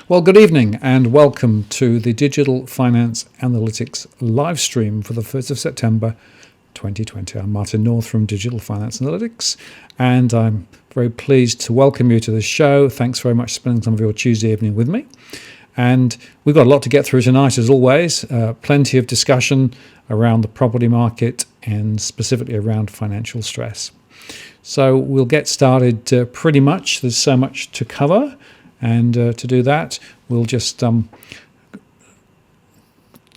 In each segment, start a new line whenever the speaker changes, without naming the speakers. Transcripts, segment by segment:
Well, good evening and welcome to the Digital Finance Analytics live stream for the 1st of September 2020. I'm Martin North from Digital Finance Analytics, and I'm very pleased to welcome you to the show. Thanks very much for spending some of your Tuesday evening with me. And we've got a lot to get through tonight, as always. Plenty of discussion around the property market and specifically around financial stress. So we'll get started pretty much. There's so much to cover. And to do that, we'll just go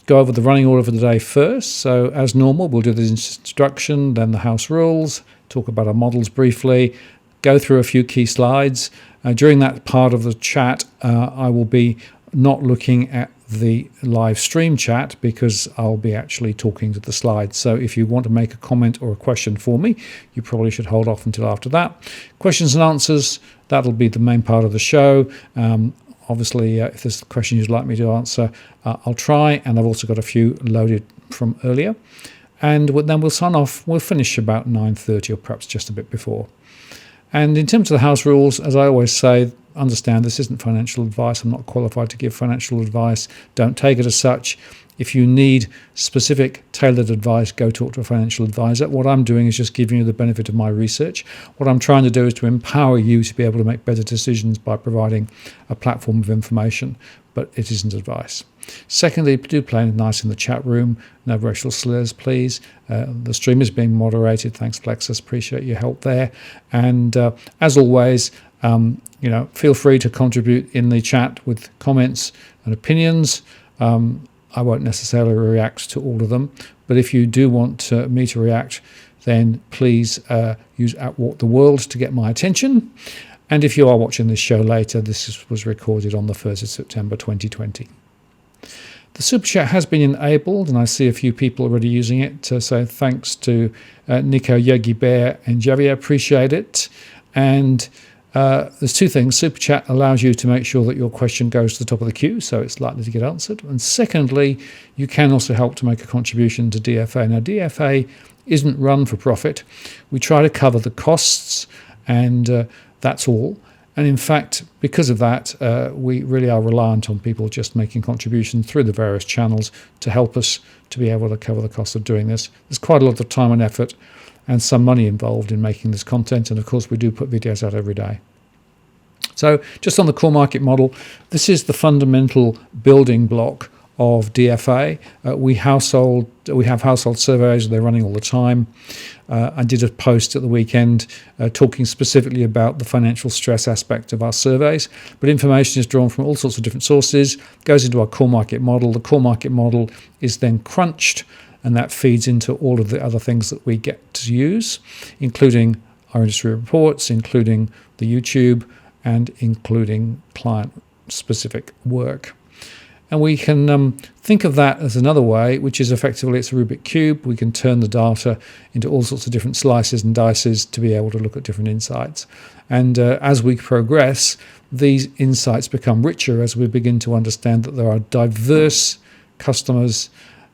over the running order for the day first. So as normal, we'll do the introduction, then the house rules, talk about our models briefly, go through a few key slides. During that part of the chat, I will be not looking at the live stream chat because I'll be actually talking to the slides. So if you want to make a comment or a question for me, you probably should hold off until after that. Questions and answers, that'll be the main part of the show. Obviously, if there's a question you'd like me to answer, I'll try. And I've also got a few loaded from earlier. And then we'll sign off. We'll finish about 9:30 or perhaps just a bit before. And in terms of the house rules, as I always say, understand this isn't financial advice. I'm not qualified to give financial advice. Don't take it as such. If you need specific tailored advice, go talk to a financial advisor. What I'm doing is just giving you the benefit of my research. What I'm trying to do is to empower you to be able to make better decisions by providing a platform of information, but it isn't advice. Secondly, do play nice in the chat room. No racial slurs, please. The stream is being moderated. Thanks, Plexus. Appreciate your help there. And as always, feel free to contribute in the chat with comments and opinions. I won't necessarily react to all of them, but if you do want me to react, then please use @WalkTheWorld to get my attention. And if you are watching this show later, this was recorded on the 1st of September 2020. The Super Chat has been enabled, and I see a few people already using it. So thanks to Nico, Yogi Bear, and Javier. Appreciate it. And there's two things. Super Chat allows you to make sure that your question goes to the top of the queue, so it's likely to get answered. And secondly, you can also help to make a contribution to DFA. Now, DFA isn't run for profit. We try to cover the costs, and that's all. And in fact, because of that, we really are reliant on people just making contributions through the various channels to help us to be able to cover the cost of doing this. There's quite a lot of time and effort and some money involved in making this content. And of course, we do put videos out every day. So just on the core market model, this is the fundamental building block of DFA. We have household surveys. They're running all the time. I did a post at the weekend talking specifically about the financial stress aspect of our surveys, but information is drawn from all sorts of different sources, goes into our core market model. The core market model is then crunched, and that feeds into all of the other things that we get to use, including our industry reports, including the YouTube, and including client-specific work. And we can think of that as another way, which is effectively it's a Rubik cube. We can turn the data into all sorts of different slices and dices to be able to look at different insights. And as we progress, these insights become richer as we begin to understand that there are diverse customers,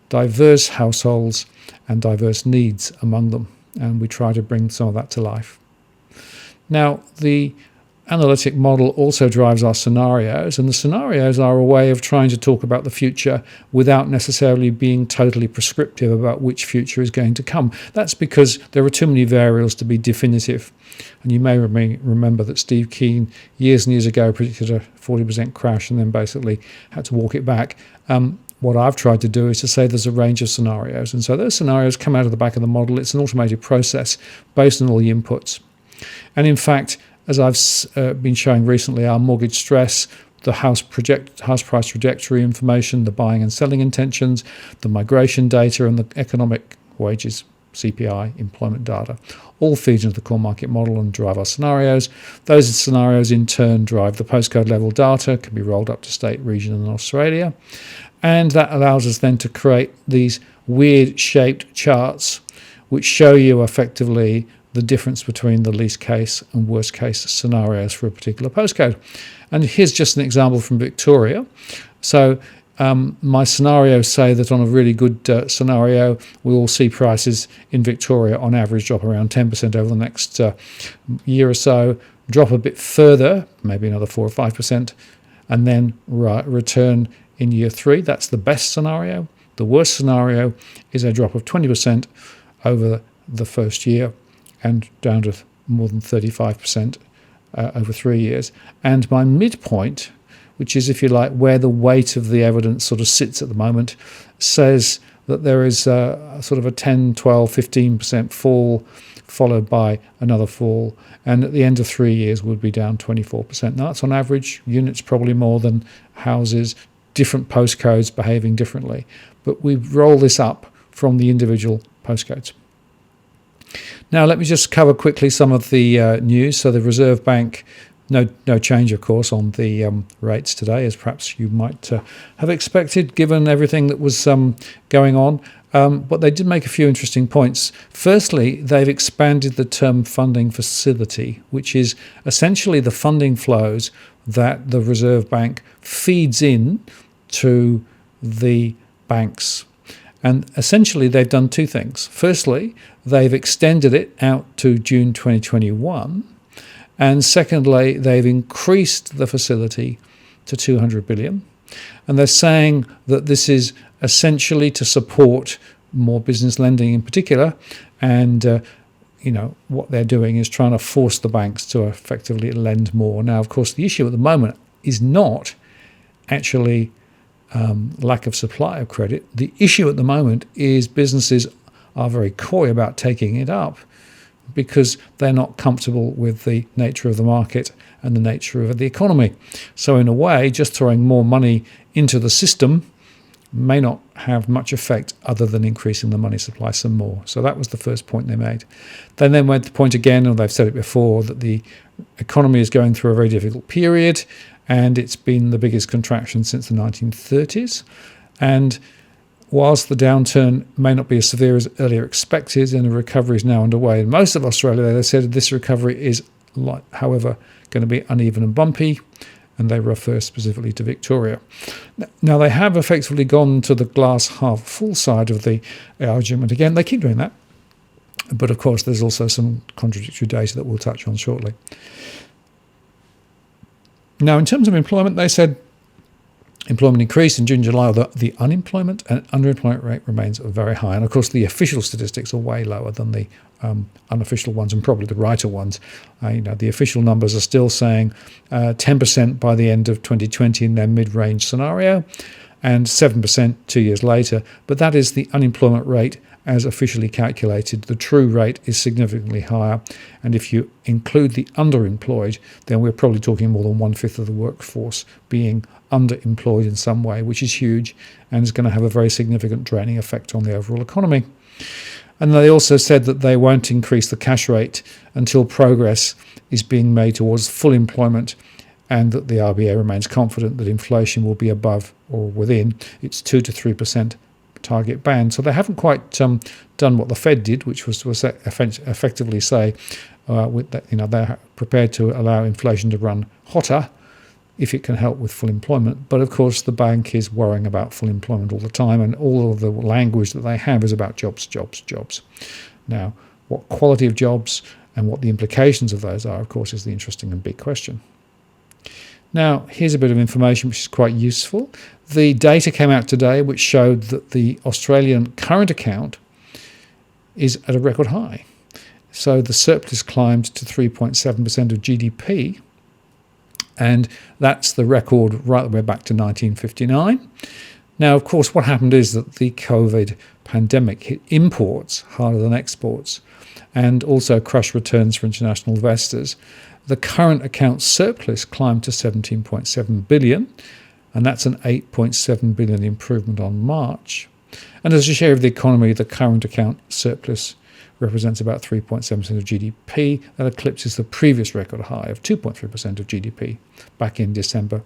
diverse households, and diverse needs among them. And we try to bring some of that to life. Now, the analytic model also drives our scenarios, and the scenarios are a way of trying to talk about the future without necessarily being totally prescriptive about which future is going to come. That's because there are too many variables to be definitive. And you may remember that Steve Keen years and years ago predicted a 40% crash and then basically had to walk it back. What I've tried to do is to say there's a range of scenarios, and so those scenarios come out of the back of the model. It's an automated process based on all the inputs. And in fact, as I've been showing recently, our mortgage stress, the house price trajectory information, the buying and selling intentions, the migration data, and the economic wages, CPI, employment data, all feed into the core market model and drive our scenarios. Those scenarios in turn drive the postcode level data, can be rolled up to state, region, and Australia. And that allows us then to create these weird shaped charts which show you effectively the difference between the least case and worst case scenarios for a particular postcode. And here's just an example from Victoria. So my scenarios say that on a really good scenario, we will see prices in Victoria on average drop around 10% over the next year or so, drop a bit further, maybe another 4 or 5%, and then return in year 3. That's the best scenario. The worst scenario is a drop of 20% over the first year and down to more than 35% over 3 years. And my midpoint, which is, if you like, where the weight of the evidence sort of sits at the moment, says that there is a sort of a 10, 12, 15% fall followed by another fall, and at the end of 3 years would be down 24%. Now that's on average. Units probably more than houses, different postcodes behaving differently, but we roll this up from the individual postcodes. Now let me just cover quickly some of the news. So the Reserve Bank, no change, of course, on the rates today, as perhaps you might have expected, given everything that was going on. But they did make a few interesting points. Firstly, they've expanded the term funding facility, which is essentially the funding flows that the Reserve Bank feeds in to the banks. And essentially, they've done two things. Firstly, they've extended it out to June 2021. And secondly, they've increased the facility to 200 billion. And they're saying that this is essentially to support more business lending in particular. And, what they're doing is trying to force the banks to effectively lend more. Now, of course, the issue at the moment is not actually lack of supply of credit. The issue at the moment is businesses are very coy about taking it up because they're not comfortable with the nature of the market and the nature of the economy. So in a way, just throwing more money into the system may not have much effect other than increasing the money supply some more. So that was the first point they made. Then they made the point again, and they've said it before, that the economy is going through a very difficult period, and it's been the biggest contraction since the 1930s. And whilst the downturn may not be as severe as earlier expected, and the recovery is now underway in most of Australia, they said this recovery is, however, going to be uneven and bumpy, and they refer specifically to Victoria. Now, they have effectively gone to the glass half full side of the argument. Again, they keep doing that, but of course there's also some contradictory data that we'll touch on shortly. Now, in terms of employment, they said employment increased in June, July. The unemployment and underemployment rate remains very high. And of course, the official statistics are way lower than the unofficial ones, and probably the righter ones. The official numbers are still saying 10% by the end of 2020 in their mid-range scenario, and 7% 2 years later. But that is the unemployment rate as officially calculated. The true rate is significantly higher, and if you include the underemployed, then we're probably talking more than 1/5 of the workforce being underemployed in some way, which is huge and is going to have a very significant draining effect on the overall economy. And they also said that they won't increase the cash rate until progress is being made towards full employment, and that the RBA remains confident that inflation will be above or within its 2 to 3% target band. So they haven't quite done what the Fed did, which was to effectively say they're prepared to allow inflation to run hotter if it can help with full employment. But of course, the bank is worrying about full employment all the time, and all of the language that they have is about jobs, jobs, jobs. Now, what quality of jobs and what the implications of those are, of course, is the interesting and big question. Now, here's a bit of information which is quite useful. The data came out today which showed that the Australian current account is at a record high. So the surplus climbed to 3.7% of GDP, and that's the record right the way back to 1959. Now, of course, what happened is that the COVID pandemic hit imports harder than exports, and also crushed returns for international investors. The current account surplus climbed to 17.7 billion, and that's an 8.7 billion improvement on March. And as a share of the economy, the current account surplus represents about 3.7% of GDP. That eclipses the previous record high of 2.3% of GDP back in December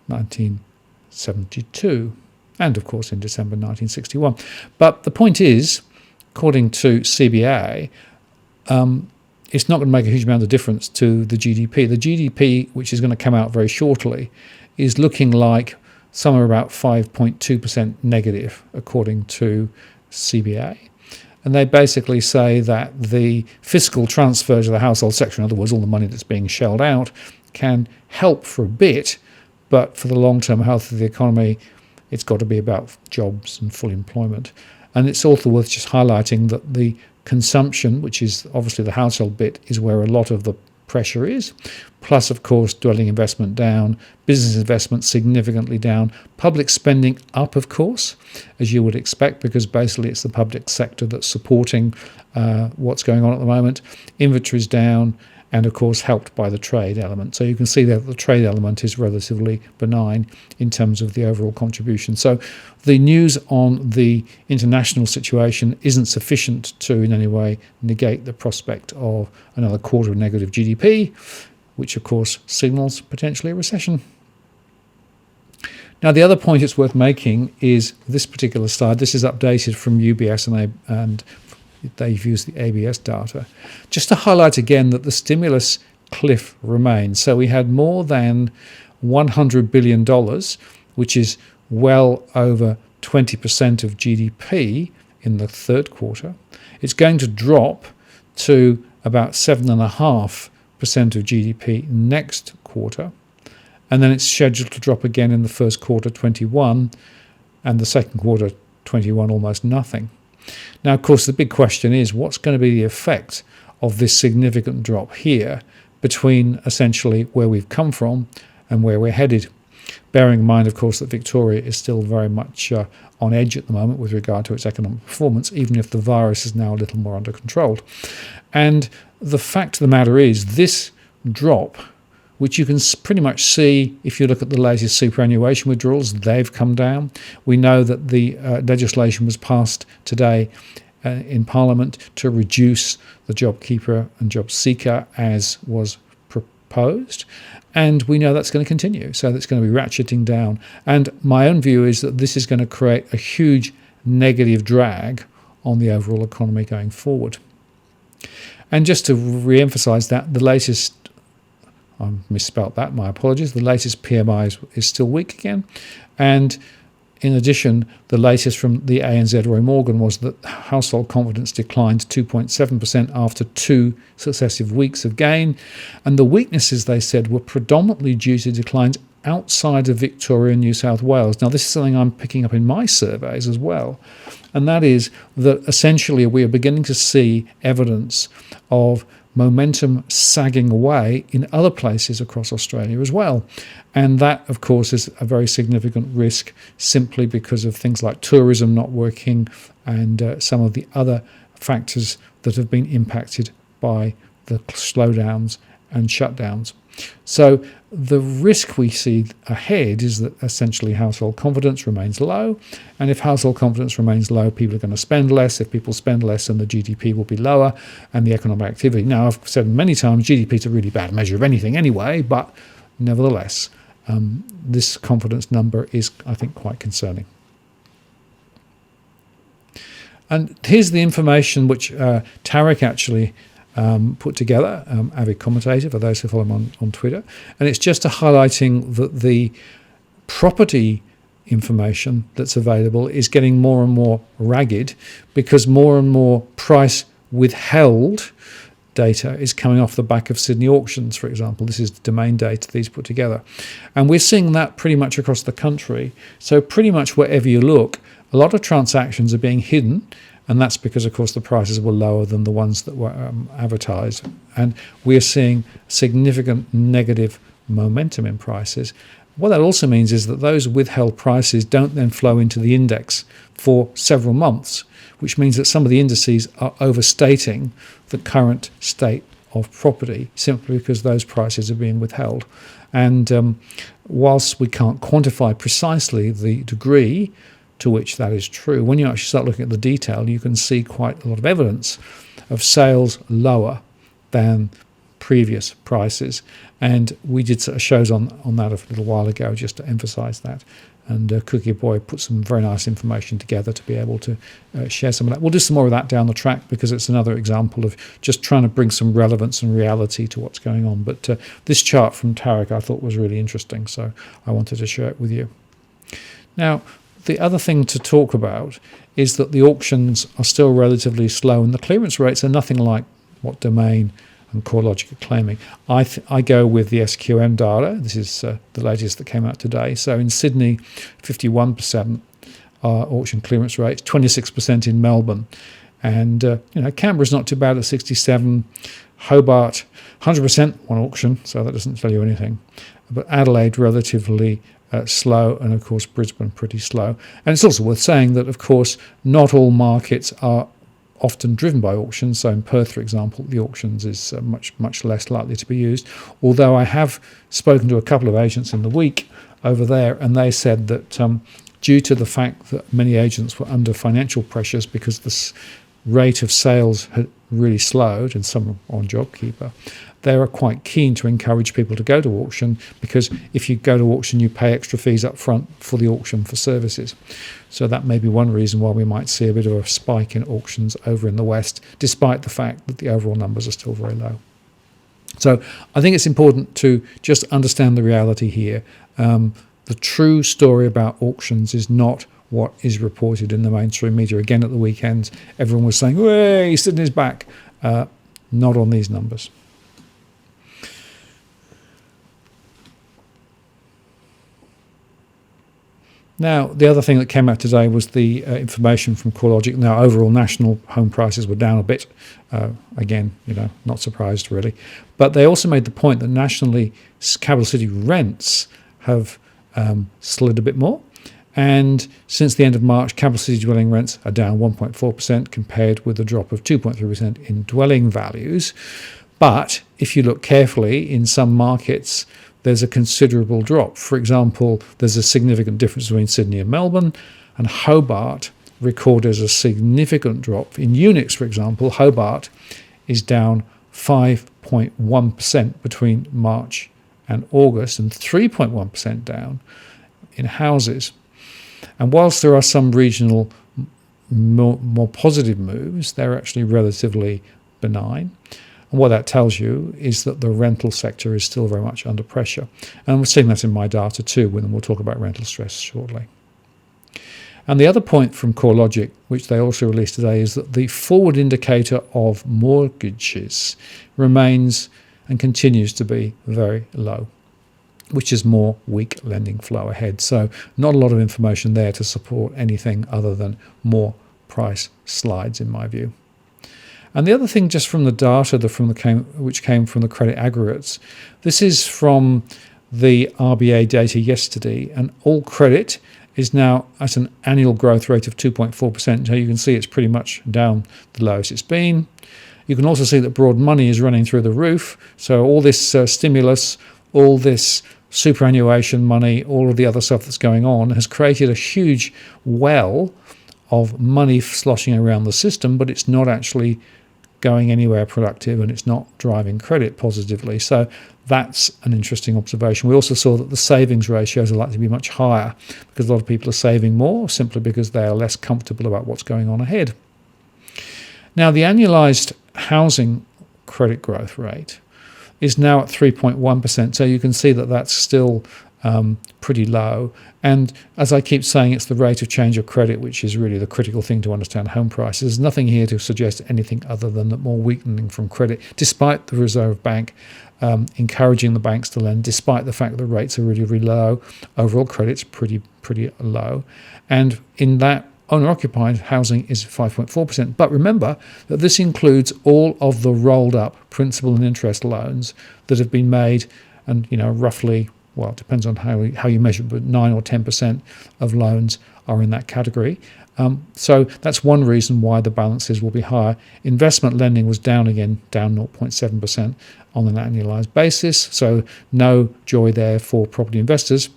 1972, and of course in December 1961. But the point is, according to CBA, it's not going to make a huge amount of difference to the GDP. The GDP, which is going to come out very shortly, is looking like somewhere about 5.2% negative, according to CBA. And they basically say that the fiscal transfer to the household sector, in other words, all the money that's being shelled out, can help for a bit, But for the long-term health of the economy, it's got to be about jobs and full employment. And it's also worth just highlighting that the consumption, which is obviously the household bit, is where a lot of the pressure is. Plus, of course, dwelling investment down, business investment significantly down, public spending up, of course, as you would expect, because basically it's the public sector that's supporting what's going on at the moment. Inventories down, and of course helped by the trade element. So you can see that the trade element is relatively benign in terms of the overall contribution. So the news on the international situation isn't sufficient to in any way negate the prospect of another quarter of negative GDP, which of course signals potentially a recession. Now, the other point it's worth making is this particular slide. This is updated from UBS and they've used the ABS data, just to highlight again that the stimulus cliff remains. So we had more than $100 billion, which is well over 20% of GDP in the third quarter. It's going to drop to about 7.5% of GDP next quarter. And then it's scheduled to drop again in the first quarter 21 and the second quarter 21 almost nothing. Now, of course, the big question is what's going to be the effect of this significant drop here between essentially where we've come from and where we're headed. Bearing in mind, of course, that Victoria is still very much on edge at the moment with regard to its economic performance, even if the virus is now a little more under control. And the fact of the matter is this drop, which you can pretty much see if you look at the latest superannuation withdrawals, they've come down. We know that the legislation was passed today in Parliament to reduce the JobKeeper and JobSeeker as was proposed. And we know that's going to continue. So that's going to be ratcheting down. And my own view is that this is going to create a huge negative drag on the overall economy going forward. And just to re-emphasize that, the latest I misspelt that, my apologies. The latest PMI is still weak again. And in addition, the latest from the ANZ Roy Morgan was that household confidence declined 2.7% after 2 successive weeks of gain. And the weaknesses, they said, were predominantly due to declines outside of Victoria and New South Wales. Now, this is something I'm picking up in my surveys as well. And that is that essentially we are beginning to see evidence of momentum sagging away in other places across Australia as well. And that, of course, is a very significant risk simply because of things like tourism not working and some of the other factors that have been impacted by the slowdowns and shutdowns. So the risk we see ahead is that essentially household confidence remains low. And if household confidence remains low, people are going to spend less. If people spend less, then the GDP will be lower and the economic activity. Now, I've said many times, GDP is a really bad measure of anything anyway, but nevertheless, this confidence number is, I think, quite concerning. And here's the information which Tarek actually put together, avid commentator for those who follow him on Twitter. And it's just highlighting that the property information that's available is getting more and more ragged because more and more price withheld data is coming off the back of Sydney auctions, for example. This is the domain data these put together. And we're seeing that pretty much across the country. So pretty much wherever you look, a lot of transactions are being hidden. And that's because, of course, the prices were lower than the ones that were advertised. And we're seeing significant negative momentum in prices. What that also means is that those withheld prices don't then flow into the index for several months, which means that some of the indices are overstating the current state of property simply because those prices are being withheld. And whilst we can't quantify precisely the degree to which that is true, when you actually start looking at the detail, you can see quite a lot of evidence of sales lower than previous prices. And we did sort of shows on that a little while ago just to emphasize that. And Cookie Boy put some very nice information together to be able to share some of that. We'll do some more of that down the track because it's another example of just trying to bring some relevance and reality to what's going on. But this chart from Tarek I thought was really interesting, so I wanted to share it with you. Now, the other thing to talk about is that the auctions are still relatively slow and the clearance rates are nothing like what Domain and CoreLogic are claiming. I go with the SQM data. This is the latest that came out today. So in Sydney, 51% auction clearance rates, 26% in Melbourne. And Canberra's not too bad at 67%. Hobart, 100% on auction, so that doesn't tell you anything. But Adelaide, relatively slow, and of course Brisbane, pretty slow. And it's also worth saying that, of course, not all markets are often driven by auctions. So in Perth, for example, the auctions is much less likely to be used. Although I have spoken to a couple of agents in the week over there, and they said that due to the fact that many agents were under financial pressures because the rate of sales had really slowed, and some on JobKeeper, they are quite keen to encourage people to go to auction, because if you go to auction, you pay extra fees up front for the auction for services. So that may be one reason why we might see a bit of a spike in auctions over in the West, despite the fact that the overall numbers are still very low. So I think it's important to just understand the reality here. The true story about auctions is not what is reported in the mainstream media. Again, at the weekend, everyone was saying, "Hey, Sydney's back." Not on these numbers. Now, the other thing that came out today was the information from CoreLogic. Now, overall national home prices were down a bit. Again, not surprised really. But they also made the point that nationally, capital city rents have slid a bit more. And since the end of March, capital city dwelling rents are down 1.4% compared with a drop of 2.3% in dwelling values. But if you look carefully, in some markets, there's a considerable drop. For example, there's a significant difference between Sydney and Melbourne, and Hobart recorded a significant drop. In units, for example, Hobart is down 5.1% between March and August, and 3.1% down in houses. And whilst there are some regional more positive moves, they're actually relatively benign. And what that tells you is that the rental sector is still very much under pressure. And we're seeing that in my data too, when we'll talk about rental stress shortly. And the other point from CoreLogic, which they also released today, is that the forward indicator of mortgages remains and continues to be very low, which is more weak lending flow ahead. So not a lot of information there to support anything other than more price slides, in my view. And the other thing, just from the data which came from the credit aggregates, this is from the RBA data yesterday, and all credit is now at an annual growth rate of 2.4%. So you can see it's pretty much down the lowest it's been. You can also see that broad money is running through the roof. So all this stimulus, all this superannuation money, all of the other stuff that's going on has created a huge well of money sloshing around the system, but it's not actually going anywhere productive, and it's not driving credit positively. So that's an interesting observation. We also saw that the savings ratios are likely to be much higher because a lot of people are saving more simply because they are less comfortable about what's going on ahead. Now, the annualized housing credit growth rate is now at 3.1%. So you can see that that's still pretty low. And as I keep saying, it's the rate of change of credit which is really the critical thing to understand home prices. There's nothing here to suggest anything other than that more weakening from credit, despite the Reserve Bank encouraging the banks to lend, despite the fact that rates are really, really low. Overall credit's pretty low. And in that, owner-occupied housing is 5.4%. But remember that this includes all of the rolled up principal and interest loans that have been made, and roughly, well, it depends on how you measure, but 9 or 10% of loans are in that category. So that's one reason why the balances will be higher. Investment lending was down 0.7% on an annualized basis. So no joy there for property investors.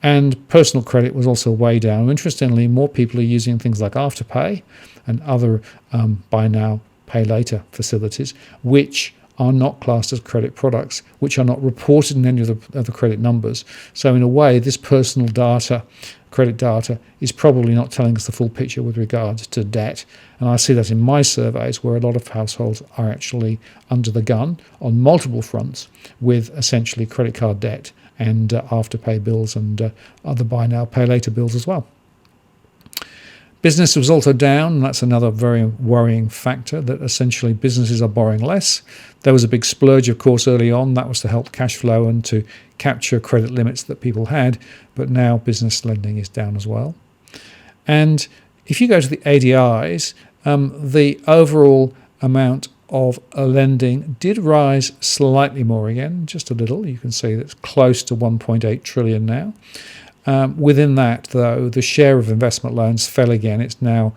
And personal credit was also way down. Interestingly, more people are using things like Afterpay and other buy now, pay later facilities, which are not classed as credit products, which are not reported in any of the credit numbers. So in a way, this personal data, credit data, is probably not telling us the full picture with regards to debt. And I see that in my surveys, where a lot of households are actually under the gun on multiple fronts with essentially credit card debt and Afterpay bills and other buy now, pay later bills as well. Business was also down, and that's another very worrying factor, that essentially businesses are borrowing less. There was a big splurge, of course, early on. That was to help cash flow and to capture credit limits that people had. But now business lending is down as well. And if you go to the ADIs, the overall amount of lending did rise slightly more again, just a little. You can see that's close to 1.8 trillion now. Within that, though, the share of investment loans fell again. It's now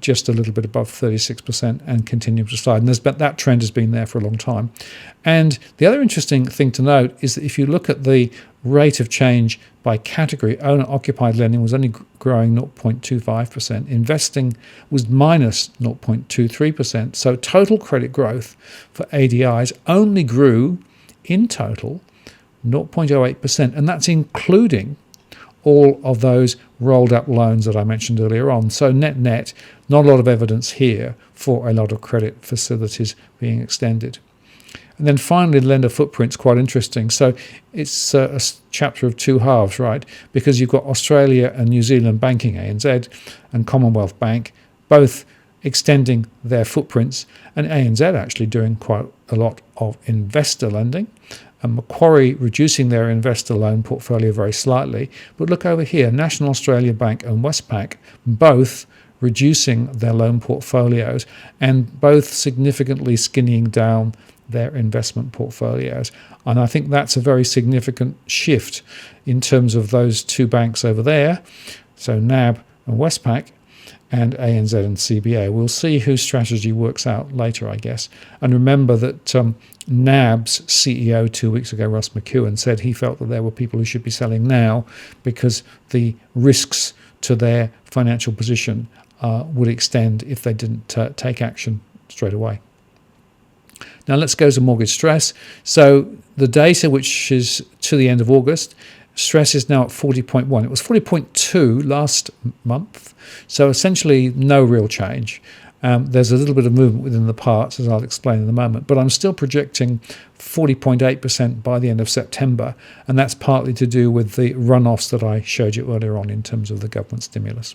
just a little bit above 36% and continuing to slide. And that trend has been there for a long time. And the other interesting thing to note is that if you look at the rate of change by category, owner-occupied lending was only growing 0.25%. Investing was minus 0.23%. So total credit growth for ADIs only grew in total 0.08%, and that's including all of those rolled up loans that I mentioned earlier on. So net, not a lot of evidence here for a lot of credit facilities being extended. And then finally, the lender footprint's quite interesting. So it's a chapter of two halves, right? Because you've got Australia and New Zealand banking, ANZ, and Commonwealth Bank, both extending their footprints, and ANZ actually doing quite a lot of investor lending, and Macquarie reducing their investor loan portfolio very slightly. But look over here, National Australia Bank and Westpac both reducing their loan portfolios and both significantly skinnying down their investment portfolios. And I think that's a very significant shift in terms of those two banks over there, so NAB and Westpac, and ANZ and CBA. We'll see whose strategy works out later, I guess. And remember that NAB's CEO 2 weeks ago, Ross McEwen, said he felt that there were people who should be selling now because the risks to their financial position would extend if they didn't take action straight away. Now let's go to mortgage stress. So the data, which is to the end of August, stress is now at 40.1. It was 40.2 last month, so essentially no real change. There's a little bit of movement within the parts, as I'll explain in a moment, but I'm still projecting 40.8% by the end of September, and that's partly to do with the runoffs that I showed you earlier on in terms of the government stimulus.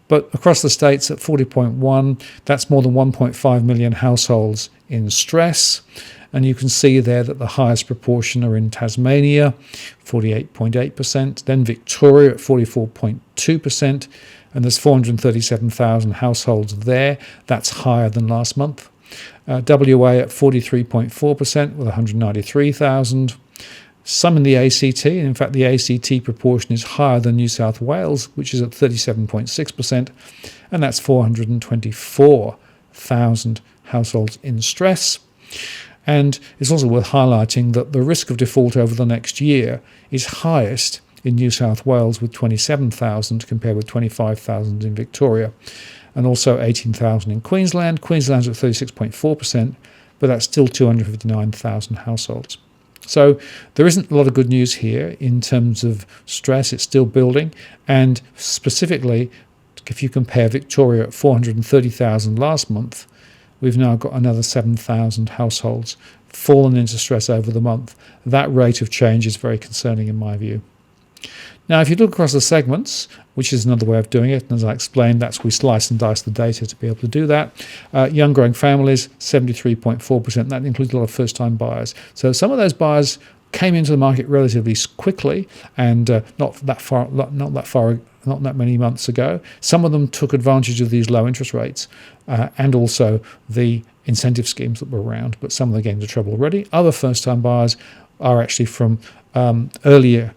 But across the states at 40.1, that's more than 1.5 million households in stress. And you can see there that the highest proportion are in Tasmania, 48.8%, then Victoria at 44.2%, and there's 437,000 households there. That's higher than last month. WA at 43.4% with 193,000. Some in the ACT, and in fact the ACT proportion is higher than New South Wales, which is at 37.6%, and that's 424,000 households in stress. And it's also worth highlighting that the risk of default over the next year is highest in New South Wales with 27,000 compared with 25,000 in Victoria, and also 18,000 in Queensland. Queensland's at 36.4%, but that's still 259,000 households. So there isn't a lot of good news here in terms of stress. It's still building, and specifically, if you compare Victoria at 430,000 last month, we've now got another 7,000 households fallen into stress over the month. That rate of change is very concerning in my view. Now, if you look across the segments, which is another way of doing it, and as I explained, that's we slice and dice the data to be able to do that. Young growing families, 73.4%. That includes a lot of first-time buyers. So some of those buyers came into the market relatively quickly, and not that many months ago. Some of them took advantage of these low interest rates and also the incentive schemes that were around, but some of them getting into trouble already. Other first-time buyers are actually from earlier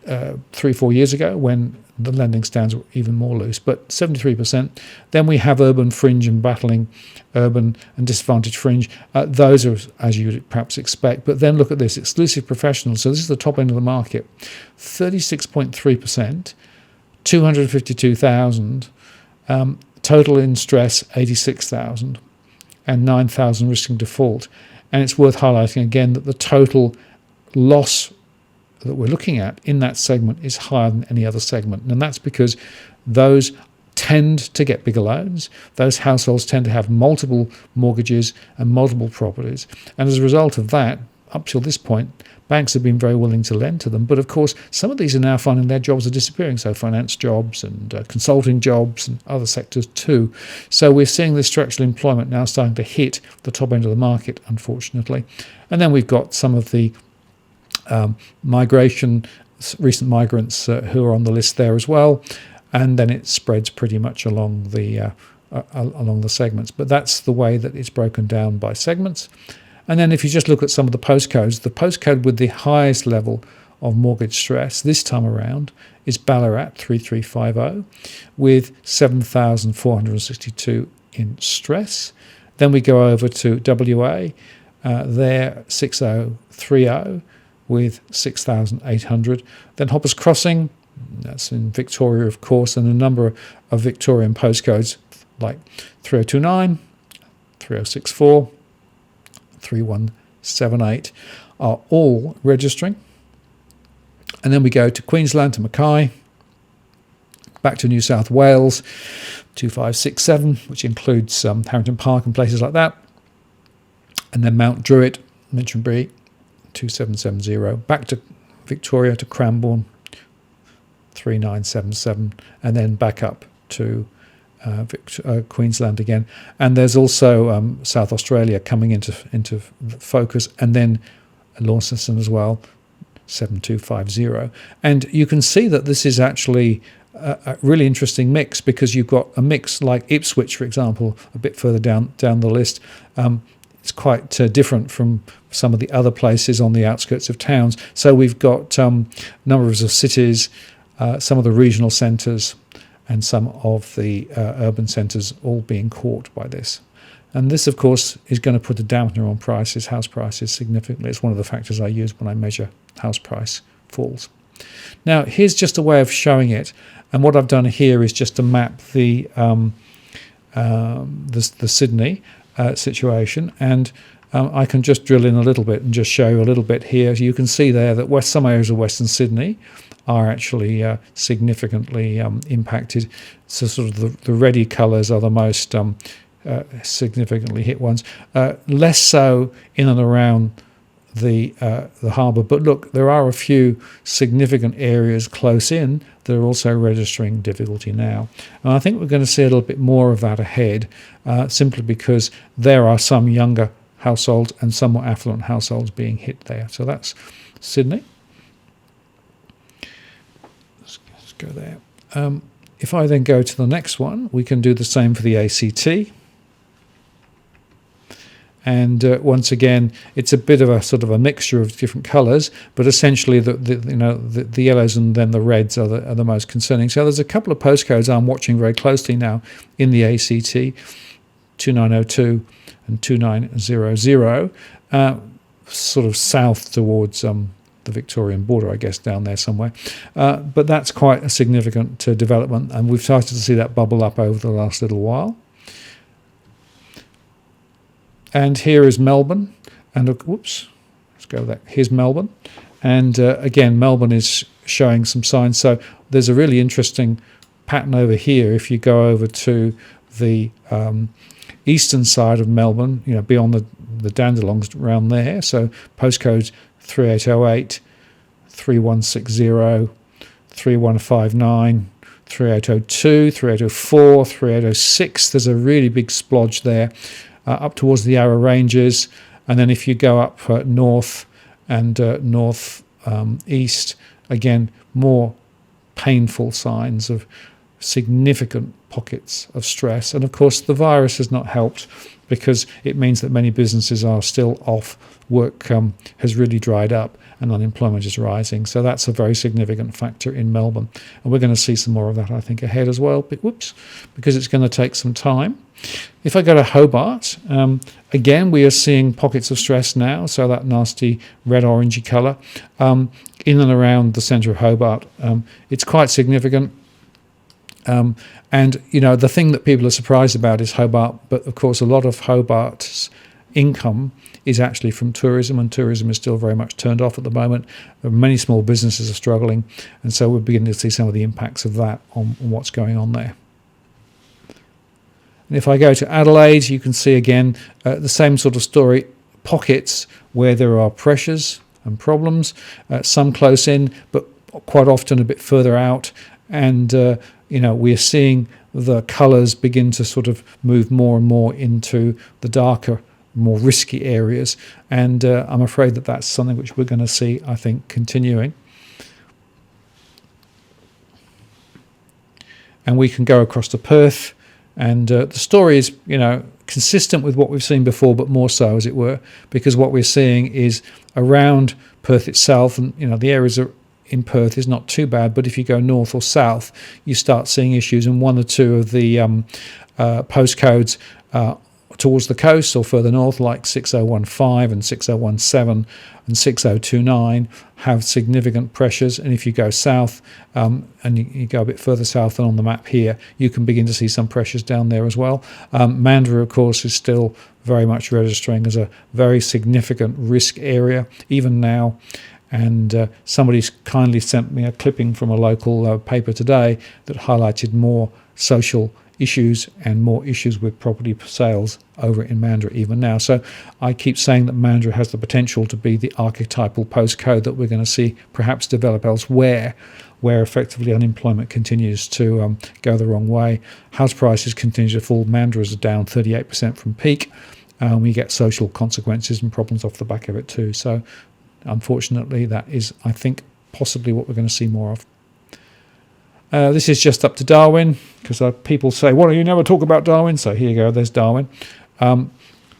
3-4 years ago when the lending stands were even more loose, but 73%. Then we have urban fringe and battling urban and disadvantaged fringe. Those are, as you would perhaps expect. But then look at this, exclusive professionals. So this is the top end of the market, 36.3%, 252,000, total in stress, 86,000, and 9,000 risking default. And it's worth highlighting again that the total loss that we're looking at in that segment is higher than any other segment. And that's because those tend to get bigger loans. Those households tend to have multiple mortgages and multiple properties. And as a result of that, up till this point, banks have been very willing to lend to them. But of course, some of these are now finding their jobs are disappearing. So finance jobs and consulting jobs and other sectors too. So we're seeing this structural employment now starting to hit the top end of the market, unfortunately. And then we've got some of the recent migrants who are on the list there as well. And then it spreads pretty much along the segments. But that's the way that it's broken down by segments. And then if you just look at some of the postcodes, the postcode with the highest level of mortgage stress this time around is Ballarat 3350 with 7,462 in stress. Then we go over to WA, there 6030 with 6,800. Then Hoppers Crossing, that's in Victoria, of course, and a number of Victorian postcodes like 3029, 3064, 3178 are all registering. And then we go to Queensland, to Mackay, back to New South Wales, 2567, which includes Harrington Park and places like that. And then Mount Druitt, Minchinbury, 2770, back to Victoria, to Cranbourne, 3977, and then back up to Queensland again. And there's also South Australia coming into focus, and then Launceston as well, 7250. And you can see that this is actually a really interesting mix, because you've got a mix like Ipswich, for example, a bit further down the list. It's quite different from some of the other places on the outskirts of towns. So we've got numbers of cities, some of the regional centres, and some of the urban centres all being caught by this. And this, of course, is going to put a dampener on prices, house prices, significantly. It's one of the factors I use when I measure house price falls. Now, here's just a way of showing it. And what I've done here is just to map the Sydney situation. And I can just drill in a little bit and just show you a little bit here. You can see there that some areas of Western Sydney are actually significantly impacted. So sort of the reddy colours are the most significantly hit ones. Less so in and around the harbour. But look, there are a few significant areas close in that are also registering difficulty now. And I think we're going to see a little bit more of that ahead, simply because there are some younger households and some more affluent households being hit there. So that's Sydney. Let's go there. If I then go to the next one, we can do the same for the ACT. And once again, it's a bit of a sort of a mixture of different colours, but essentially the yellows and then the reds are the most concerning. So there's a couple of postcodes I'm watching very closely now in the ACT, 2902 and 2900, sort of south towards the Victorian border, I guess, down there somewhere. But that's quite a significant development, and we've started to see that bubble up over the last little while. And here is Melbourne, and whoops, let's go there. Here's Melbourne, and again, Melbourne is showing some signs. So there's a really interesting pattern over here. If you go over to the eastern side of Melbourne, beyond the Dandenongs around there. So postcodes 3808, 3160, 3159, 3802, 3804, 3806. There's a really big splodge there. Up towards the Yarra Ranges, and then if you go up north and north east, again, more painful signs of significant pockets of stress. And of course, the virus has not helped, because it means that many businesses are still off. Work has really dried up and unemployment is rising. So that's a very significant factor in Melbourne. And we're going to see some more of that, I think, ahead as well. But because it's going to take some time. If I go to Hobart, again, we are seeing pockets of stress now. So that nasty red-orangey colour in and around the centre of Hobart. It's quite significant. And, the thing that people are surprised about is Hobart, but of course a lot of Hobart's income is actually from tourism, and tourism is still very much turned off at the moment. Many small businesses are struggling, and so we're beginning to see some of the impacts of that on what's going on there. And if I go to Adelaide, you can see again the same sort of story, pockets where there are pressures and problems, some close in, but quite often a bit further out. And, we're seeing the colours begin to sort of move more and more into the darker, more risky areas. And I'm afraid that that's something which we're going to see, I think, continuing. And we can go across to Perth. And the story is, consistent with what we've seen before, but more so, as it were, because what we're seeing is around Perth itself, and the areas in Perth is not too bad, but if you go north or south, you start seeing issues in one or two of the postcodes towards the coast or further north, like 6015 and 6017 and 6029, have significant pressures. And if you go south, and you go a bit further south than on the map here, you can begin to see some pressures down there as well. Mandurah, of course, is still very much registering as a very significant risk area, even now. And somebody's kindly sent me a clipping from a local paper today that highlighted more social issues and more issues with property sales over in Mandurah even now. So I keep saying that Mandurah has the potential to be the archetypal postcode that we're going to see perhaps develop elsewhere, where effectively unemployment continues to go the wrong way. House prices continue to fall. Mandurah is down 38% from peak. We get social consequences and problems off the back of it too. So unfortunately, that is, I think, possibly what we're going to see more of. This is just up to Darwin, because people say, well, you never talk about Darwin. So here you go, there's Darwin. Not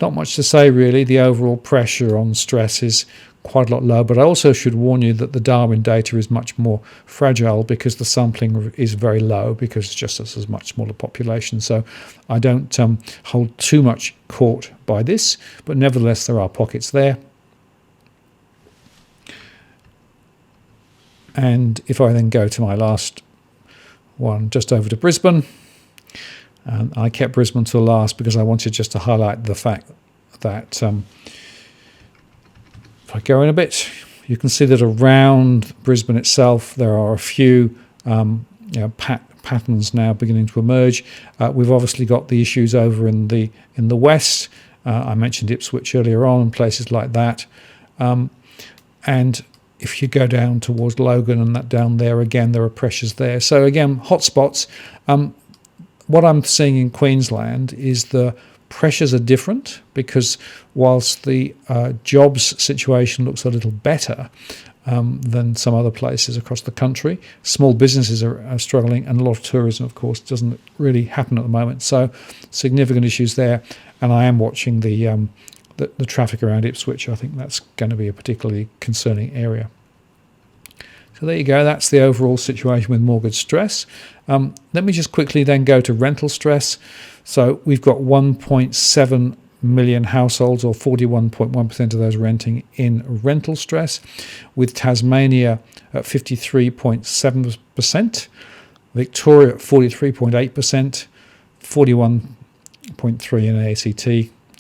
much to say, really. The overall pressure on stress is quite a lot lower. But I also should warn you that the Darwin data is much more fragile because the sampling is very low, because it's just a much smaller population. So I don't hold too much court by this. But nevertheless, there are pockets there. And if I then go to my last one, just over to Brisbane, and I kept Brisbane till last because I wanted just to highlight the fact that if I go in a bit, you can see that around Brisbane itself there are a few patterns now beginning to emerge. We've obviously got the issues over in the west. I mentioned Ipswich earlier on and places like that, and if you go down towards Logan and that down there, again, there are pressures there. So again, hotspots. What I'm seeing in Queensland is the pressures are different, because whilst the jobs situation looks a little better than some other places across the country, small businesses are struggling, and a lot of tourism, of course, doesn't really happen at the moment. So significant issues there. And I am watching the traffic around Ipswich. I think that's going to be a particularly concerning area. So there you go. That's the overall situation with mortgage stress. Let me just quickly then go to rental stress. So we've got 1.7 million households, or 41.1% of those renting, in rental stress, with Tasmania at 53.7%, Victoria at 43.8%, 41.3% in ACT,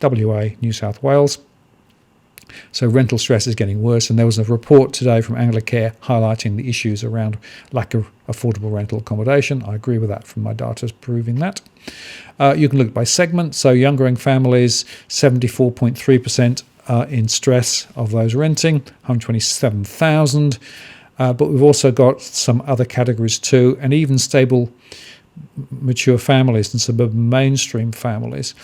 WA, New South Wales. So rental stress is getting worse, and there was a report today from Anglicare highlighting the issues around lack of affordable rental accommodation. I agree with that from my data proving that. You can look by segment. So younger families, 74.3% in stress of those renting, 127,000. But we've also got some other categories too, and even stable mature families and suburban mainstream families,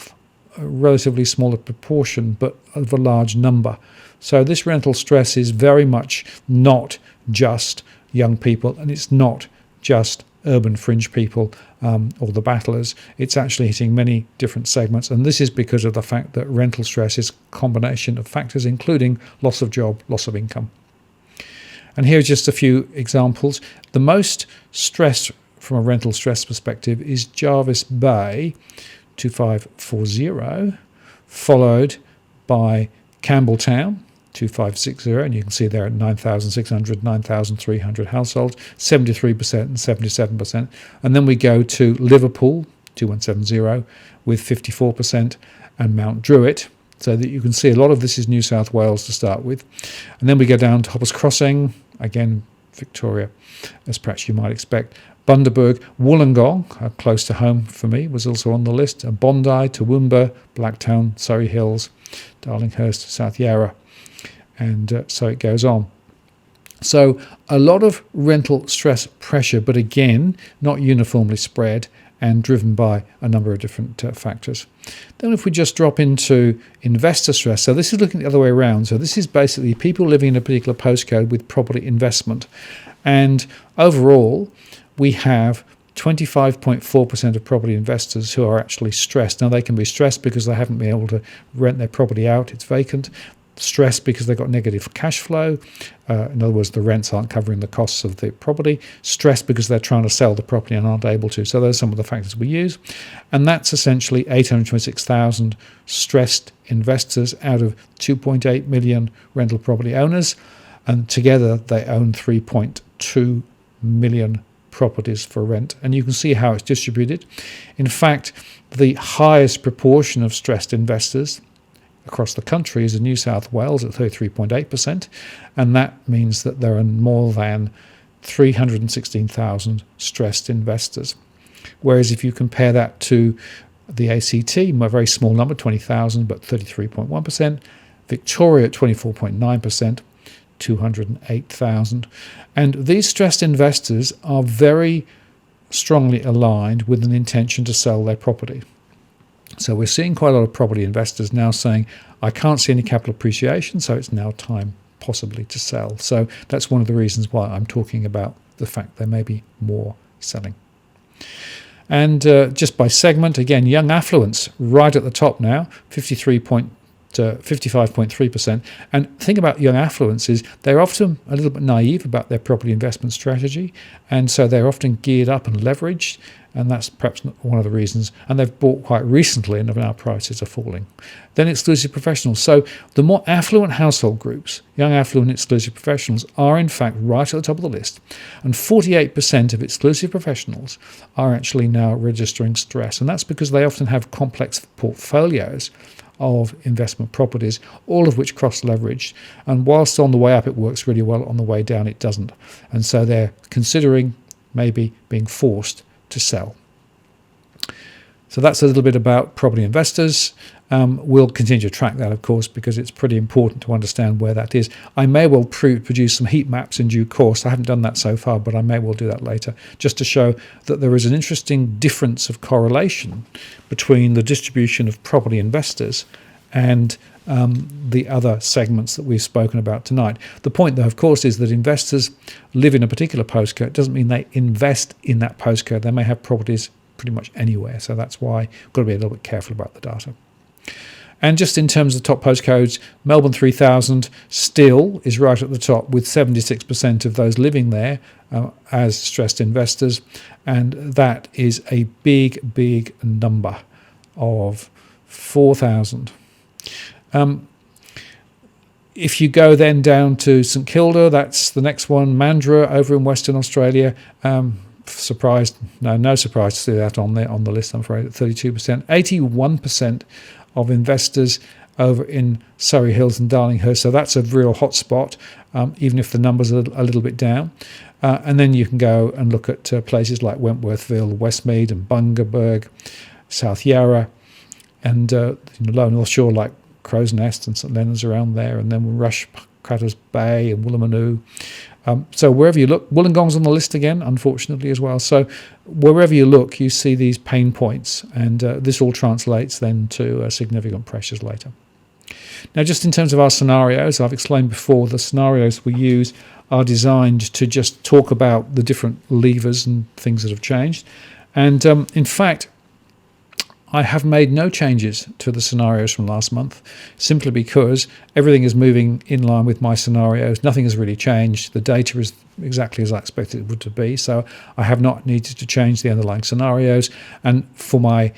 a relatively smaller proportion, but of a large number. So this rental stress is very much not just young people, and it's not just urban fringe people or the battlers. It's actually hitting many different segments, and this is because of the fact that rental stress is a combination of factors, including loss of job, loss of income. And here are just a few examples. The most stress from a rental stress perspective is Jervis Bay, 2540, followed by Campbelltown, 2560, and you can see there at 9,600, 9,300 households, 73% and 77%. And then we go to Liverpool, 2170, with 54%, and Mount Druitt, so that you can see a lot of this is New South Wales to start with. And then we go down to Hoppers Crossing, again, Victoria, as perhaps you might expect. Bundaberg, Wollongong, close to home for me, was also on the list. Bondi, Toowoomba, Blacktown, Surrey Hills, Darlinghurst, South Yarra, and so it goes on. So a lot of rental stress pressure, but again, not uniformly spread and driven by a number of different factors. Then if we just drop into investor stress, so this is looking the other way around. So this is basically people living in a particular postcode with property investment. And overall, we have 25.4% of property investors who are actually stressed. Now, they can be stressed because they haven't been able to rent their property out, it's vacant. Stressed because they've got negative cash flow. In other words, the rents aren't covering the costs of the property. Stressed because they're trying to sell the property and aren't able to. So those are some of the factors we use. And that's essentially 826,000 stressed investors out of 2.8 million rental property owners. And together they own 3.2 million properties for rent. And you can see how it's distributed. In fact, the highest proportion of stressed investors across the country is in New South Wales at 33.8%, and that means that there are more than 316,000 stressed investors. Whereas if you compare that to the ACT, a very small number, 20,000, but 33.1%, Victoria at 24.9%, 208,000. And these stressed investors are very strongly aligned with an intention to sell their property. So we're seeing quite a lot of property investors now saying, I can't see any capital appreciation, so it's now time possibly to sell. So that's one of the reasons why I'm talking about the fact there may be more selling. And just by segment, again, young affluents right at the top now, 55.3%. And the thing about young affluents is they're often a little bit naive about their property investment strategy, and so they're often geared up and leveraged, and that's perhaps one of the reasons. And they've bought quite recently, and now prices are falling. Then exclusive professionals. So the more affluent household groups, young affluent exclusive professionals, are in fact right at the top of the list. And 48% of exclusive professionals are actually now registering stress. And that's because they often have complex portfolios of investment properties, all of which cross-leveraged. And whilst on the way up it works really well, on the way down it doesn't. And so they're considering maybe being forced to sell. So that's a little bit about property investors. We'll continue to track that, of course, because it's pretty important to understand where that is. I may well produce some heat maps in due course. I haven't done that so far, but I may well do that later, just to show that there is an interesting difference of correlation between the distribution of property investors and the other segments that we've spoken about tonight. The point, though, of course, is that investors live in a particular postcode. It doesn't mean they invest in that postcode. They may have properties pretty much anywhere. So that's why we've got to be a little bit careful about the data. And just in terms of top postcodes, Melbourne 3000 still is right at the top with 76% of those living there as stressed investors. And that is a big, big number of 4,000. If you go then down to St Kilda, that's the next one, Mandurah over in Western Australia. Surprised? No surprise to see that on the list, I'm afraid, at 32%. 81% of investors over in Surrey Hills and Darlinghurst, so that's a real hot spot, even if the numbers are a little bit down. And then you can go and look at places like Wentworthville, Westmead and Bundaberg, South Yarra, and low North Shore like Crow's Nest and St Leonard's around there, and then Rush, Craters Bay and Woolloomooloo. So wherever you look, Wollongong's on the list again, unfortunately, as well. So wherever you look, you see these pain points, and this all translates then to significant pressures later. Now, just in terms of our scenarios, I've explained before, the scenarios we use are designed to just talk about the different levers and things that have changed. And in fact, I have made no changes to the scenarios from last month, simply because everything is moving in line with my scenarios. Nothing has really changed. The data is exactly as I expected it would to be, so I have not needed to change the underlying scenarios. And for my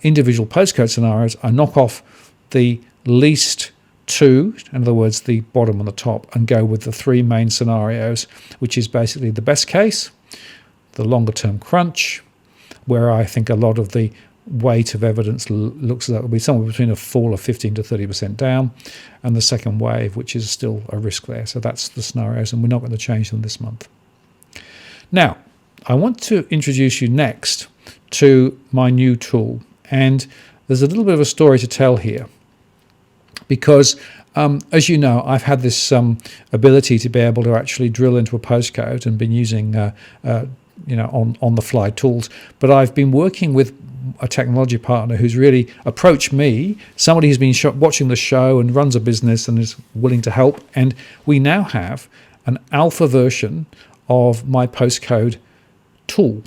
individual postcode scenarios, I knock off the least two, in other words, the bottom and the top, and go with the three main scenarios, which is basically the best case, the longer term crunch, where I think a lot of the weight of evidence looks as though it will be somewhere between a fall of 15 to 30% down, and the second wave, which is still a risk there. So that's the scenarios, and we're not going to change them this month. Now, I want to introduce you next to my new tool, and there's a little bit of a story to tell here. because as you know, I've had this ability to be able to actually drill into a postcode and been using on the fly tools. But I've been working with a technology partner who's really approached me, somebody who's been watching the show and runs a business and is willing to help. And we now have an alpha version of my postcode tool.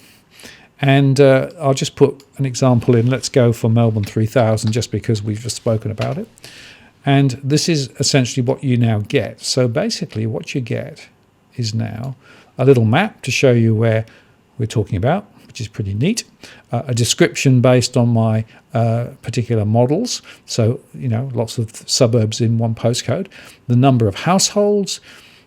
And I'll just put an example in. Let's go for Melbourne 3000, just because we've just spoken about it. And this is essentially what you now get. So basically what you get is now a little map to show you where we're talking about, which is pretty neat. A description based on my particular models. So, lots of suburbs in one postcode. The number of households,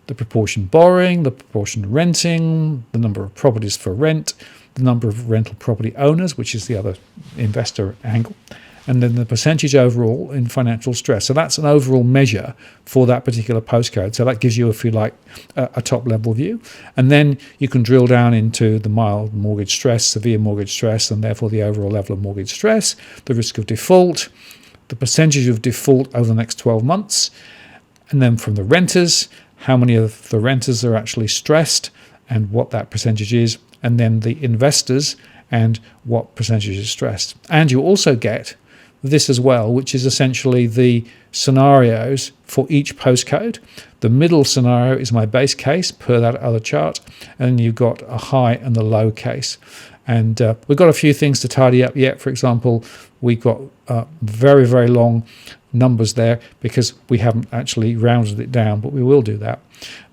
the proportion borrowing, the proportion renting, the number of properties for rent, the number of rental property owners, which is the other investor angle, and then the percentage overall in financial stress. So that's an overall measure for that particular postcode. So that gives you, if you like, a top level view. And then you can drill down into the mild mortgage stress, severe mortgage stress, and therefore the overall level of mortgage stress, the risk of default, the percentage of default over the next 12 months. And then from the renters, how many of the renters are actually stressed and what that percentage is. And then the investors and what percentage is stressed. And you also get this as well, which is essentially the scenarios for each postcode. The middle scenario is my base case per that other chart, and you've got a high and the low case. And we've got a few things to tidy up yet. For example, we've got very, very long numbers there because we haven't actually rounded it down, but we will do that.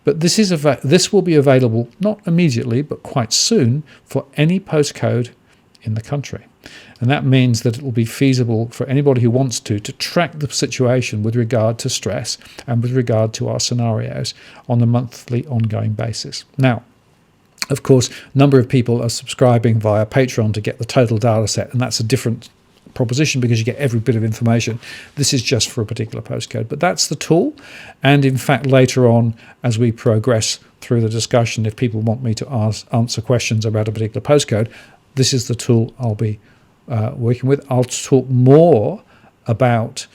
But this will be available not immediately, but quite soon for any postcode in the country. And that means that it will be feasible for anybody who wants to track the situation with regard to stress and with regard to our scenarios on a monthly ongoing basis. Now, of course, a number of people are subscribing via Patreon to get the total data set, and that's a different proposition because you get every bit of information. This is just for a particular postcode, but that's the tool. And in fact, later on, as we progress through the discussion, if people want me to answer questions about a particular postcode, this is the tool I'll be working with. I'll talk more about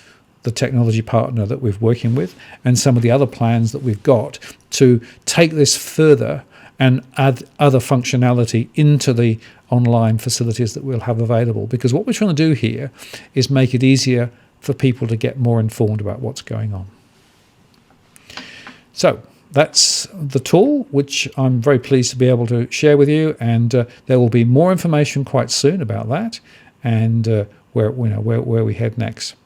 the technology partner that we're working with and some of the other plans that we've got to take this further and add other functionality into the online facilities that we'll have available. Because what we're trying to do here is make it easier for people to get more informed about what's going on. So that's the tool, which I'm very pleased to be able to share with you. And there will be more information quite soon about that and where we head next.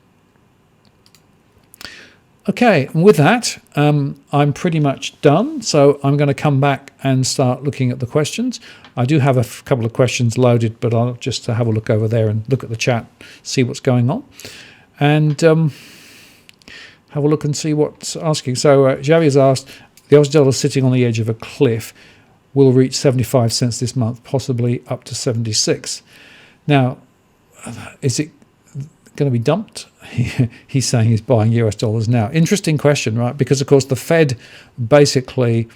Okay, and with that, I'm pretty much done. So I'm going to come back and start looking at the questions. I do have a couple of questions loaded, but I'll just have a look over there and look at the chat, see what's going on, and have a look and see what's asking. So Javier's asked, the Aussie dollar sitting on the edge of a cliff will reach 75 cents this month, possibly up to 76. Now, is it going to be dumped? He's saying he's buying US dollars now. Interesting question, right? Because, of course, the Fed basically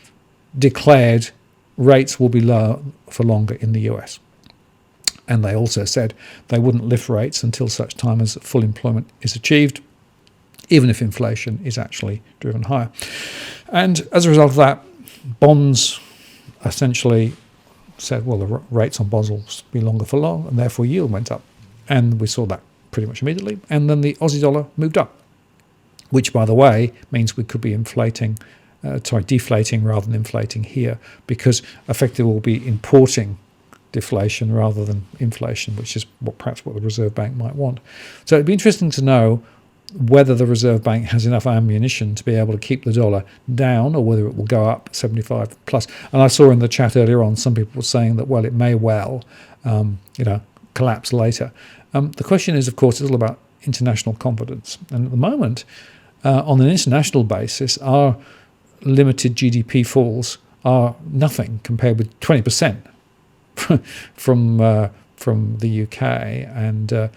declared rates will be lower for longer in the US. And they also said they wouldn't lift rates until such time as full employment is achieved, even if inflation is actually driven higher. And as a result of that, bonds essentially said, well, the rates on bonds will be longer for long, and therefore yield went up. And we saw that pretty much immediately. And then the Aussie dollar moved up, which, by the way, means we could be deflating rather than inflating here, because effectively we'll be importing deflation rather than inflation, which is perhaps what the Reserve Bank might want. So it'd be interesting to know whether the Reserve Bank has enough ammunition to be able to keep the dollar down, or whether it will go up 75 plus. And I saw in the chat earlier on some people were saying that, well, it may well collapse later. The question is, of course, it's all about international confidence. And at the moment, on an international basis, our limited GDP falls are nothing compared with 20% from the UK, and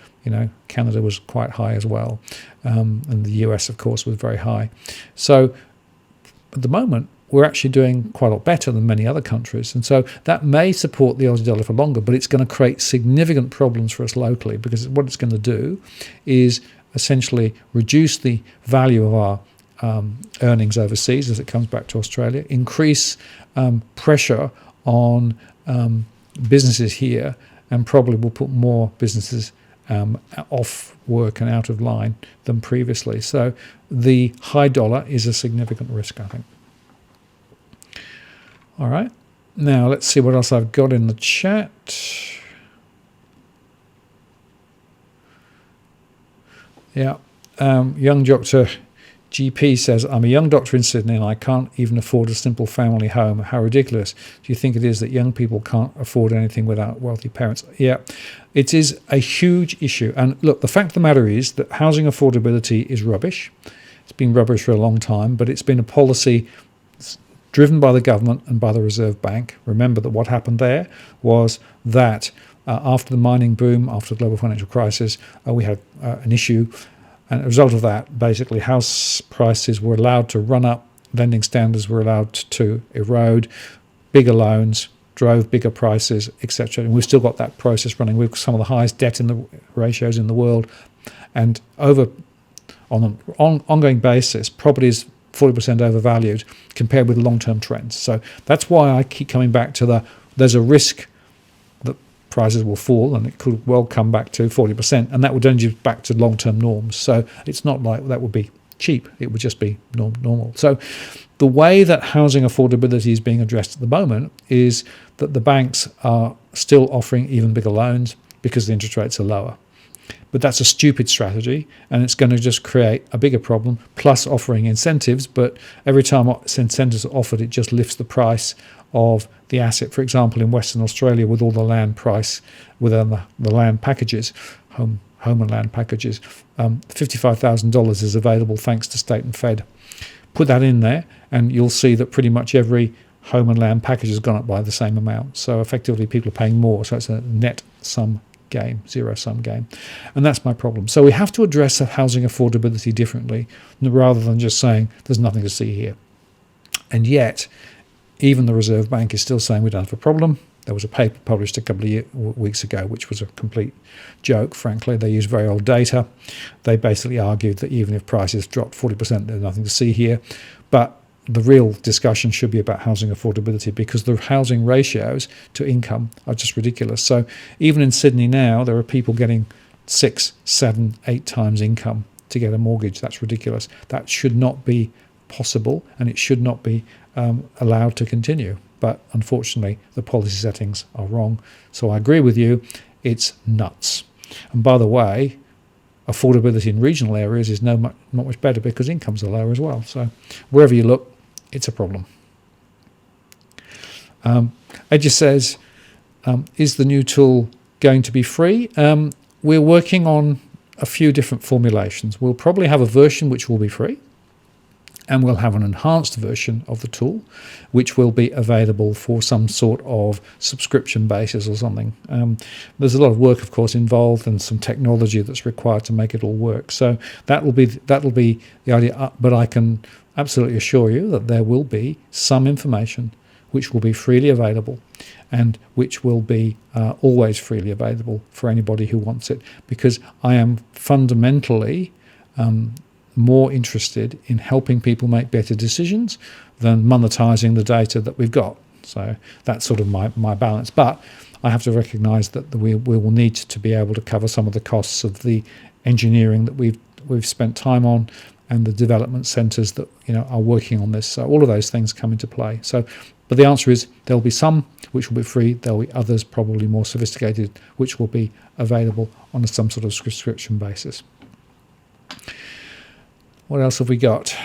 Canada was quite high as well, and the US, of course, was very high. So at the moment, we're actually doing quite a lot better than many other countries, and so that may support the Aussie dollar for longer, but it's going to create significant problems for us locally, because what it's going to do is essentially reduce the value of our earnings overseas as it comes back to Australia, increase pressure on businesses here, and probably will put more businesses off work and out of line than previously. So the high dollar is a significant risk, I think. All right. Now let's see what else I've got in the chat. Yeah. Young Doctor GP says, I'm a young doctor in Sydney and I can't even afford a simple family home. How ridiculous. Do you think it is that young people can't afford anything without wealthy parents? Yeah, it is a huge issue. And look, the fact of the matter is that housing affordability is rubbish. It's been rubbish for a long time, but it's been a policy driven by the government and by the Reserve Bank. Remember that what happened there was that after the mining boom, after the global financial crisis, we had an issue. And as a result of that, basically house prices were allowed to run up, lending standards were allowed to erode, bigger loans drove bigger prices, etc. And we've still got that process running. We've got some of the highest debt in the ratios in the world. And on an ongoing basis, property is 40% overvalued compared with long-term trends. So that's why I keep coming back to there's a risk that prices will fall, and it could well come back to 40%, and that would end you back to long-term norms. So it's not like that would be cheap. It would just be normal. So the way that housing affordability is being addressed at the moment is that the banks are still offering even bigger loans because the interest rates are lower. But that's a stupid strategy, and it's going to just create a bigger problem, plus offering incentives. But every time incentives are offered, it just lifts the price of the asset. For example, in Western Australia, with all the land price within the land packages, home and land packages, $55,000 is available thanks to state and fed. Put that in there, and you'll see that pretty much every home and land package has gone up by the same amount. So effectively, people are paying more. So it's a net sum game, zero-sum game. And that's my problem. So we have to address housing affordability differently rather than just saying there's nothing to see here. And yet, even the Reserve Bank is still saying we don't have a problem. There was a paper published a couple of weeks ago, which was a complete joke, frankly. They used very old data. They basically argued that even if prices dropped 40%, there's nothing to see here. But the real discussion should be about housing affordability, because the housing ratios to income are just ridiculous. So even in Sydney now, there are people getting 6, 7, 8 times income to get a mortgage. That's ridiculous. That should not be possible, and it should not be allowed to continue. But unfortunately, the policy settings are wrong. So I agree with you. It's nuts. And by the way, affordability in regional areas is not much better because incomes are lower as well. So wherever you look, it's a problem. Ed just says, is the new tool going to be free? We're working on a few different formulations. We'll probably have a version which will be free, and we'll have an enhanced version of the tool which will be available for some sort of subscription basis or something. There's a lot of work, of course, involved, and some technology that's required to make it all work. So that'll be the idea. But I can absolutely assure you that there will be some information which will be freely available, and which will be always freely available for anybody who wants it, because I am fundamentally more interested in helping people make better decisions than monetizing the data that we've got. So that's sort of my balance. But I have to recognize that we will need to be able to cover some of the costs of the engineering that we've spent time on, and the development centers that are working on this. So all of those things come into play. So, but the answer is there'll be some which will be free. There'll be others, probably more sophisticated, which will be available on some sort of subscription basis. What else have we got?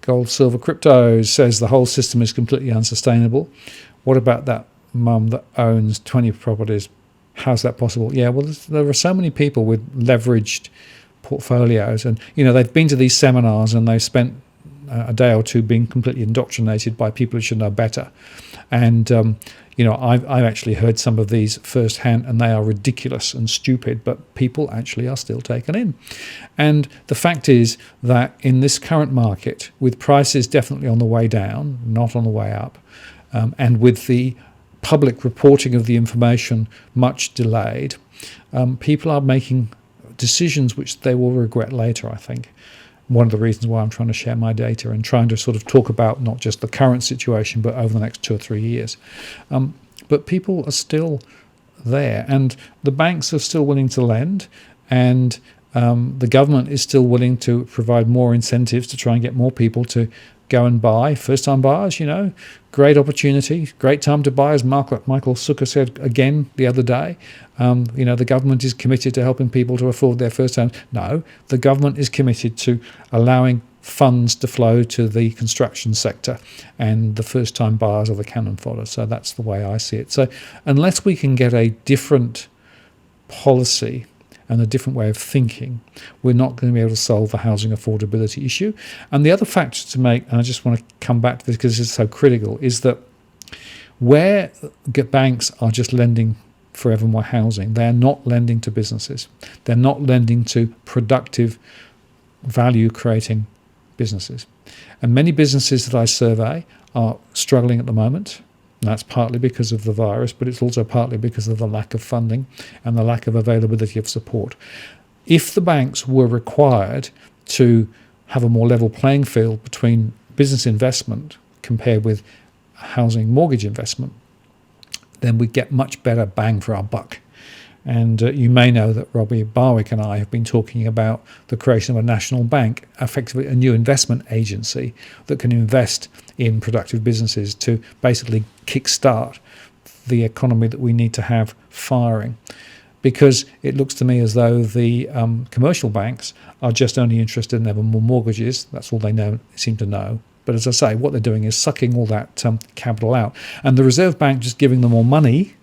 Gold, silver, cryptos says the whole system is completely unsustainable. What about that mum that owns 20 properties? How's that possible? Yeah, well, there are so many people with leveraged portfolios, and they've been to these seminars and they've spent a day or two being completely indoctrinated by people who should know better. And I've actually heard some of these firsthand, and they are ridiculous and stupid, but people actually are still taken in. And the fact is that in this current market, with prices definitely on the way down, not on the way up, and with the public reporting of the information much delayed, people are making decisions which they will regret later, I think. One of the reasons why I'm trying to share my data and trying to sort of talk about not just the current situation, but over the next 2 or 3 years. But people are still there, and the banks are still willing to lend, and the government is still willing to provide more incentives to try and get more people to go and buy. First-time buyers, great opportunity, great time to buy, as Michael Zucker said again the other day. The government is committed to helping people to afford their first home. No, the government is committed to allowing funds to flow to the construction sector, and the first-time buyers are the cannon fodder. So that's the way I see it. So unless we can get a different policy and a different way of thinking, we're not going to be able to solve the housing affordability issue. And the other factor to make, and I just want to come back to this because it's so critical, is that where banks are just lending forever more housing, they're not lending to businesses. They're not lending to productive, value-creating businesses. And many businesses that I survey are struggling at the moment. And that's partly because of the virus, but it's also partly because of the lack of funding and the lack of availability of support. If the banks were required to have a more level playing field between business investment compared with housing mortgage investment, then we'd get much better bang for our buck. And you may know that Robbie Barwick and I have been talking about the creation of a national bank, effectively a new investment agency that can invest in productive businesses to basically kickstart the economy that we need to have firing. Because it looks to me as though the commercial banks are just only interested in ever more mortgages. That's all they seem to know. But as I say, what they're doing is sucking all that capital out. And the Reserve Bank just giving them more money,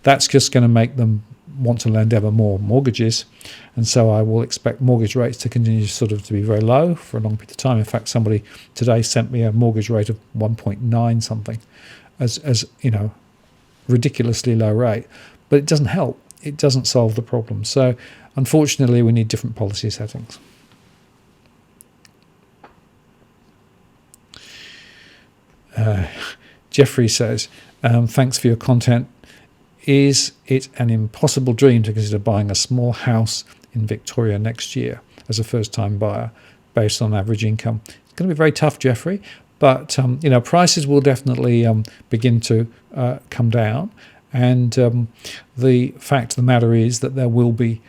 that's just going to make them want to lend ever more mortgages. And so I will expect mortgage rates to continue to be very low for a long period of time. In fact, somebody today sent me a mortgage rate of 1.9 something as ridiculously low rate. But it doesn't help. It doesn't solve the problem. So unfortunately, we need different policy settings. Jeffrey says, thanks for your content. Is it an impossible dream to consider buying a small house in Victoria next year as a first-time buyer based on average income? It's going to be very tough, Jeffrey, but prices will definitely begin to come down. And the fact of the matter is that there will be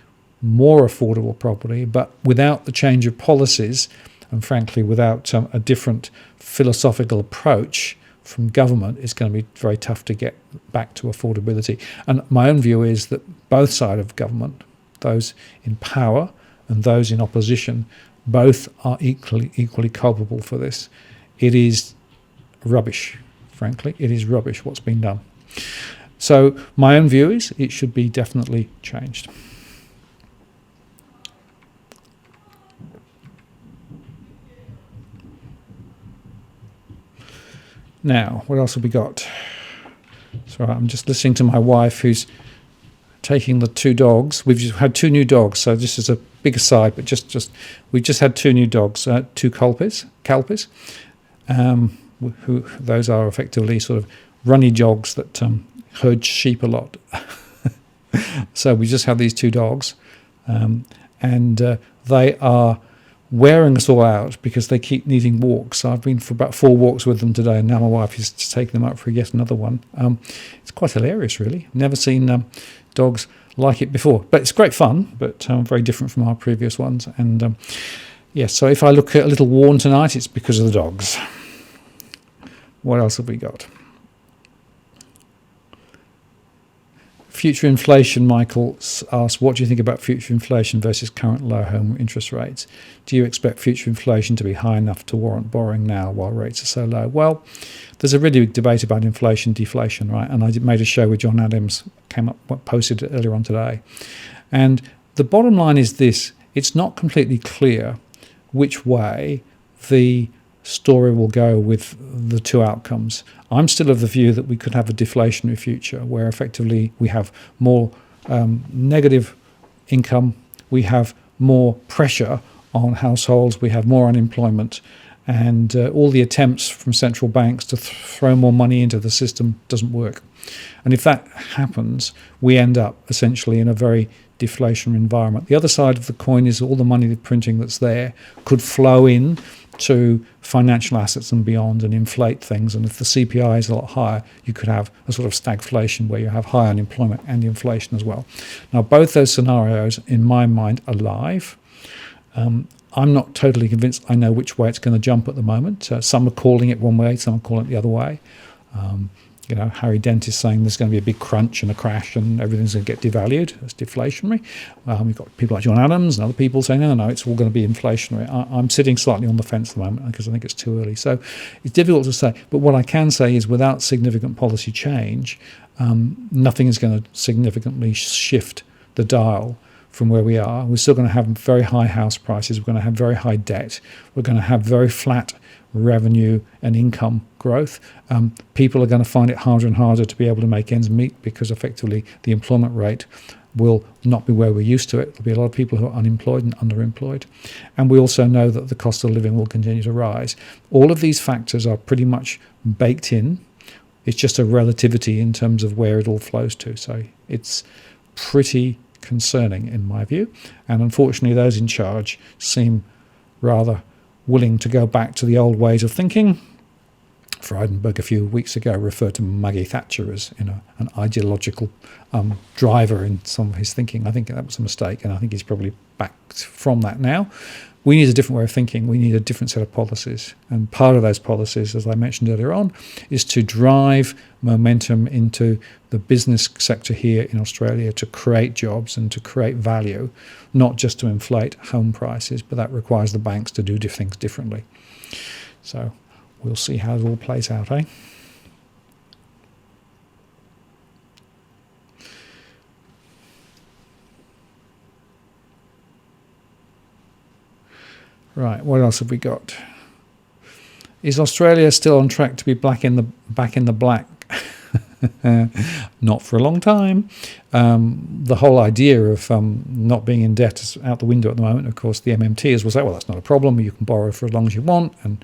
more affordable property, but without the change of policies, and frankly, without a different philosophical approach from government, it's going to be very tough to get back to affordability. And my own view is that both sides of government, those in power and those in opposition, both are equally culpable for this. It is rubbish, frankly. It is rubbish what's been done. So my own view is it should be definitely changed. Now, what else have we got? So I'm just listening to my wife who's taking the 2 dogs. We've just had 2 new dogs, so this is a big aside, but we've just had 2 new dogs, 2 Calpis, who those are effectively sort of runny jogs that herd sheep a lot. So we just have these 2 dogs, and they are wearing us all out because they keep needing walks. So I've been for about 4 walks with them today, and now my wife is taking them out for yet another one. It's quite hilarious, really. Never seen dogs like it before, but it's great fun, but very different from our previous ones. And so if I look a little worn tonight, it's because of the dogs. What else have we got? Future inflation, Michael asks, what do you think about future inflation versus current low home interest rates? Do you expect future inflation to be high enough to warrant borrowing now while rates are so low? Well, there's a really big debate about inflation, deflation, right? And I made a show with John Adams, posted it earlier on today. And the bottom line is this: it's not completely clear which way the story will go with the 2 outcomes. I'm still of the view that we could have a deflationary future where effectively we have more negative income, we have more pressure on households, we have more unemployment, and all the attempts from central banks to throw more money into the system doesn't work. And if that happens, we end up essentially in a very deflationary environment. The other side of the coin is all the money, the printing that's there, could flow in to financial assets and beyond and inflate things. And if the CPI is a lot higher, you could have a sort of stagflation where you have high unemployment and inflation as well. Now, both those scenarios, in my mind, are live. I'm not totally convinced I know which way it's going to jump at the moment. Some are calling it one way, some are calling it the other way. Harry Dent is saying there's going to be a big crunch and a crash and everything's going to get devalued. It's deflationary. We've got people like John Adams and other people saying, no, it's all going to be inflationary. I'm sitting slightly on the fence at the moment because I think it's too early. So it's difficult to say. But what I can say is without significant policy change, nothing is going to significantly shift the dial from where we are. We're still going to have very high house prices. We're going to have very high debt. We're going to have very flat revenue and income growth. People are going to find it harder and harder to be able to make ends meet because effectively the employment rate will not be where we're used to it. There'll be a lot of people who are unemployed and underemployed. And we also know that the cost of living will continue to rise. All of these factors are pretty much baked in. It's just a relativity in terms of where it all flows to. So it's pretty concerning in my view. And unfortunately, those in charge seem rather willing to go back to the old ways of thinking. Frydenberg a few weeks ago referred to Maggie Thatcher as an ideological driver in some of his thinking. I think that was a mistake, and I think he's probably backed from that now. We need a different way of thinking. We need a different set of policies. And part of those policies, as I mentioned earlier on, is to drive momentum into the business sector here in Australia to create jobs and to create value, not just to inflate home prices, but that requires the banks to do things differently. So we'll see how it all plays out, eh? Right, what else have we got? Is Australia still on track to be back in the black? Not for a long time. The whole idea of not being in debt is out the window at the moment. Of course, the MMTs will say, well, that's not a problem. You can borrow for as long as you want. And,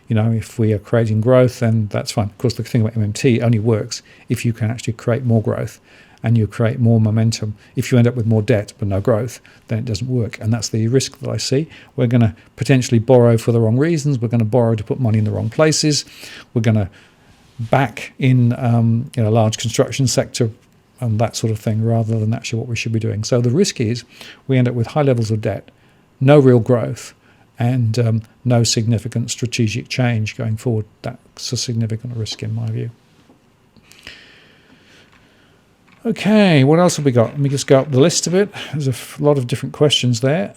if we are creating growth, then that's fine. Of course, the thing about MMT only works if you can actually create more growth and you create more momentum. If you end up with more debt but no growth, then it doesn't work. And that's the risk that I see. We're going to potentially borrow for the wrong reasons. We're going to borrow to put money in the wrong places. We're going to back in a large construction sector and that sort of thing rather than actually what we should be doing. So the risk is we end up with high levels of debt, no real growth, and no significant strategic change going forward. That's a significant risk in my view. Okay, what else have we got? Let me just go up the list a bit. There's a lot of different questions there.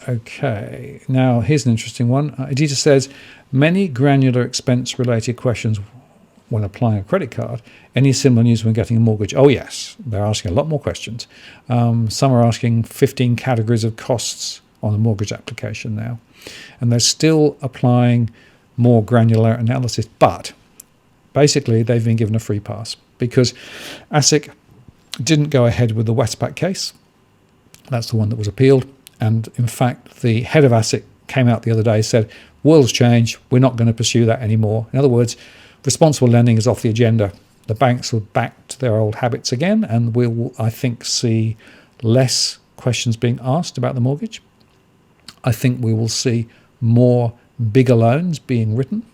Okay, now here's an interesting one. Adita says, many granular expense-related questions when applying a credit card. Any similar news when getting a mortgage? Oh, yes, they're asking a lot more questions. Some are asking 15 categories of costs on a mortgage application now. And they're still applying more granular analysis, but basically they've been given a free pass because ASIC didn't go ahead with the Westpac case. That's the one that was appealed. And in fact, the head of ASIC came out the other day and said, world's changed, we're not going to pursue that anymore. In other words, responsible lending is off the agenda. The banks will back to their old habits again, and we'll, I think, see less questions being asked about the mortgage. I think we will see more bigger loans being written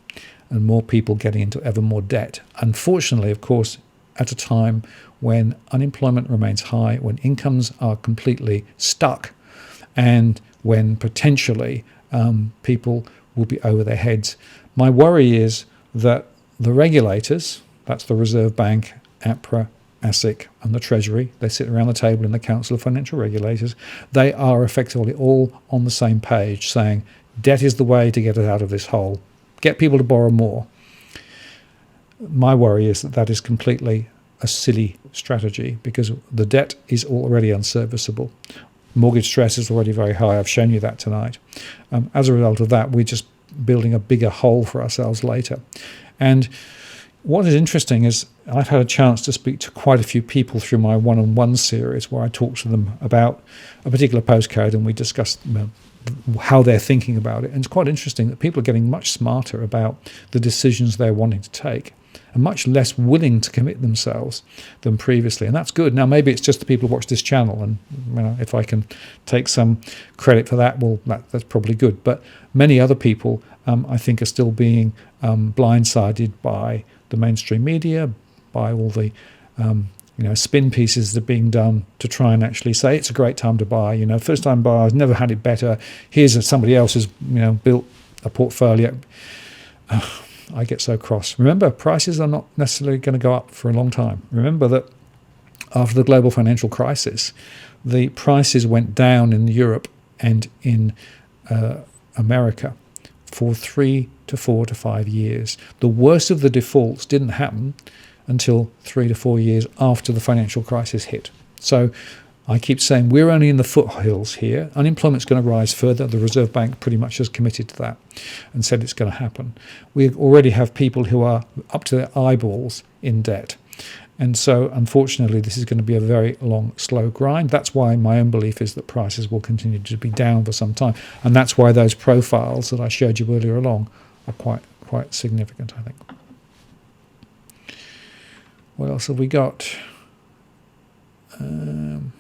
and more people getting into ever more debt. Unfortunately, of course, at a time when unemployment remains high, when incomes are completely stuck, and when potentially people will be over their heads. My worry is that the regulators, that's the Reserve Bank, APRA, ASIC and the Treasury, they sit around the table in the Council of Financial Regulators, they are effectively all on the same page saying debt is the way to get us out of this hole. Get people to borrow more. My worry is that that is completely a silly strategy because the debt is already unserviceable. Mortgage stress is already very high. I've shown you that tonight. As a result of that, we're just building a bigger hole for ourselves later. And what is interesting is I've had a chance to speak to quite a few people through my one-on-one series where I talk to them about a particular postcode and we discuss how they're thinking about it. And it's quite interesting that people are getting much smarter about the decisions they're wanting to take and much less willing to commit themselves than previously. And that's good. Now, maybe it's just the people who watch this channel, and if I can take some credit for that, well, that's probably good. But many other people, I think, are still being blindsided by the mainstream media, by all the spin pieces that are being done to try and actually say it's a great time to buy. First time buyers, never had it better. Here's somebody else has built a portfolio. I get so cross. Remember, prices are not necessarily going to go up for a long time. Remember that after the global financial crisis, the prices went down in Europe and in America for 3 to 4 to 5 years. The worst of the defaults didn't happen until 3 to 4 years after the financial crisis hit. So I keep saying we're only in the foothills here. Unemployment's going to rise further. The Reserve Bank pretty much has committed to that and said it's going to happen. We already have people who are up to their eyeballs in debt. And so, unfortunately, this is going to be a very long, slow grind. That's why my own belief is that prices will continue to be down for some time. And that's why those profiles that I showed you earlier along are quite significant, I think. What else have we got? In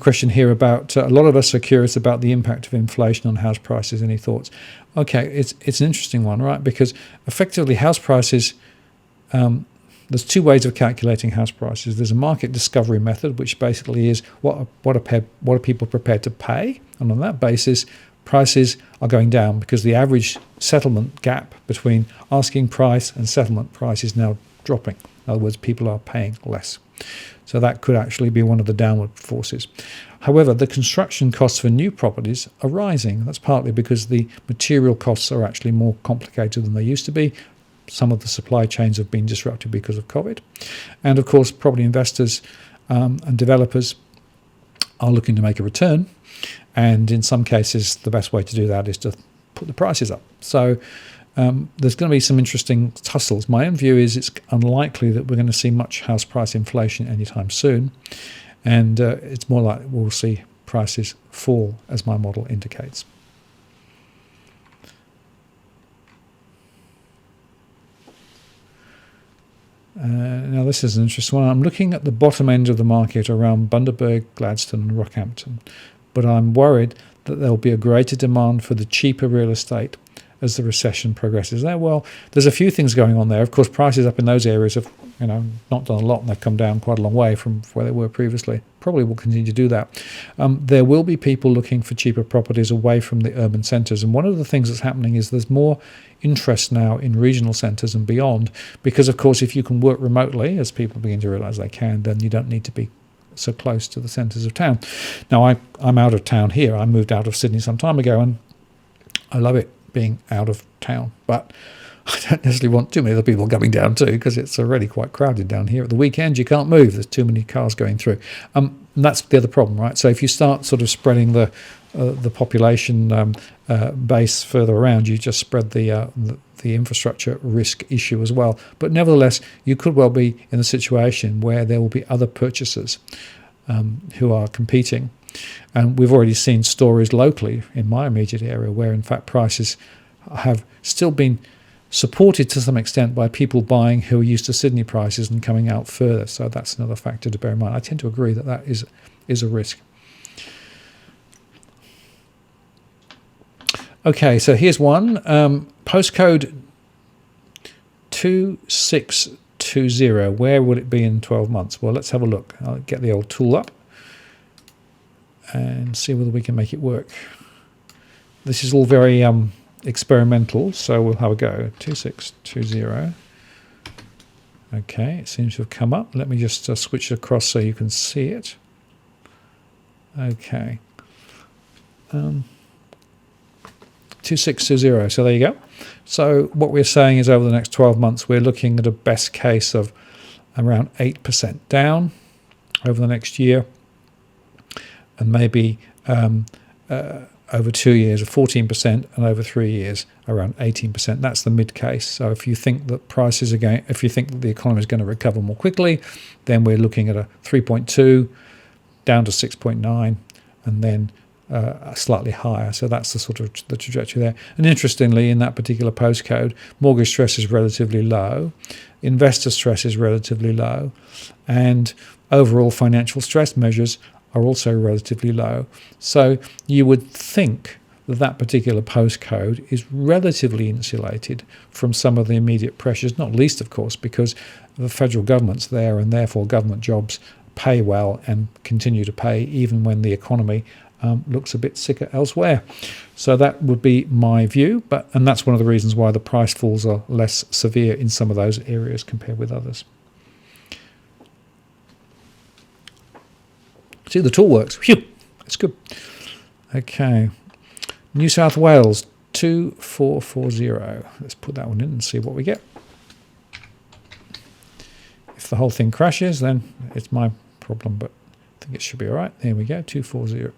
question here about a lot of us are curious about the impact of inflation on house prices. Any thoughts? Okay, it's an interesting one, right? Because effectively house prices, there's two ways of calculating house prices. There's a market discovery method, which basically is what are people prepared to pay, and on that basis, prices are going down because the average settlement gap between asking price and settlement price is now dropping. In other words, people are paying less. So that could actually be one of the downward forces. However, the construction costs for new properties are rising. That's partly because the material costs are actually more complicated than they used to be. Some of the supply chains have been disrupted because of COVID. And of course, property investors and developers are looking to make a return. And in some cases, the best way to do that is to put the prices up. So there's going to be some interesting tussles. My own view is it's unlikely that we're going to see much house price inflation anytime soon. And it's more like we'll see prices fall, as my model indicates. Now this is an interesting one. I'm looking at the bottom end of the market around Bundaberg, Gladstone and Rockhampton, but I'm worried that there will be a greater demand for the cheaper real estate as the recession progresses. Well, there's a few things going on there. Of course, prices up in those areas have not done a lot, and they've come down quite a long way from where they were previously. Probably will continue to do that. There will be people looking for cheaper properties away from the urban centres, and one of the things that's happening is there's more interest now in regional centres and beyond, because of course if you can work remotely, as people begin to realise they can, then you don't need to be so close to the centres of town. Now I'm out of town here. I moved out of Sydney some time ago, and I love it being out of town, but I don't necessarily want too many other people coming down too, because it's already quite crowded down here. At the weekend you can't move, there's too many cars going through, and that's the other problem, right? So if you start sort of spreading the population base further around, you just spread the infrastructure risk issue as well. But nevertheless, you could well be in a situation where there will be other purchasers who are competing. And we've already seen stories locally in my immediate area where, in fact, prices have still been supported to some extent by people buying who are used to Sydney prices and coming out further. So that's another factor to bear in mind. I tend to agree that that is a risk. Okay, so here's one. Postcode 2620. Where will it be in 12 months? Well, let's have a look. I'll get the old tool up and see whether we can make it work. This is all very experimental, so we'll have a go. 2620. Okay, it seems to have come up. Let me just switch across so you can see it. Okay. 2620. So there you go. So what we're saying is over the next 12 months, we're looking at a best case of around 8% down over the next year, and maybe over 2 years of 14%, and over 3 years around 18%. That's the mid case. So if you think that if you think that the economy is going to recover more quickly, then we're looking at a 3.2 down to 6.9, and then slightly higher. So that's the sort of the trajectory there. And interestingly, in that particular postcode, mortgage stress is relatively low, investor stress is relatively low, and overall financial stress measures are also relatively low. So you would think that that particular postcode is relatively insulated from some of the immediate pressures, not least, of course, because the federal government's there, and therefore government jobs pay well and continue to pay even when the economy looks a bit sicker elsewhere. So that would be my view, and that's one of the reasons why the price falls are less severe in some of those areas compared with others. See, the tool works. Phew, that's good. Okay, New South Wales 2440. Let's put that one in and see what we get. If the whole thing crashes, then it's my problem, but I think it should be all right. There we go, 240.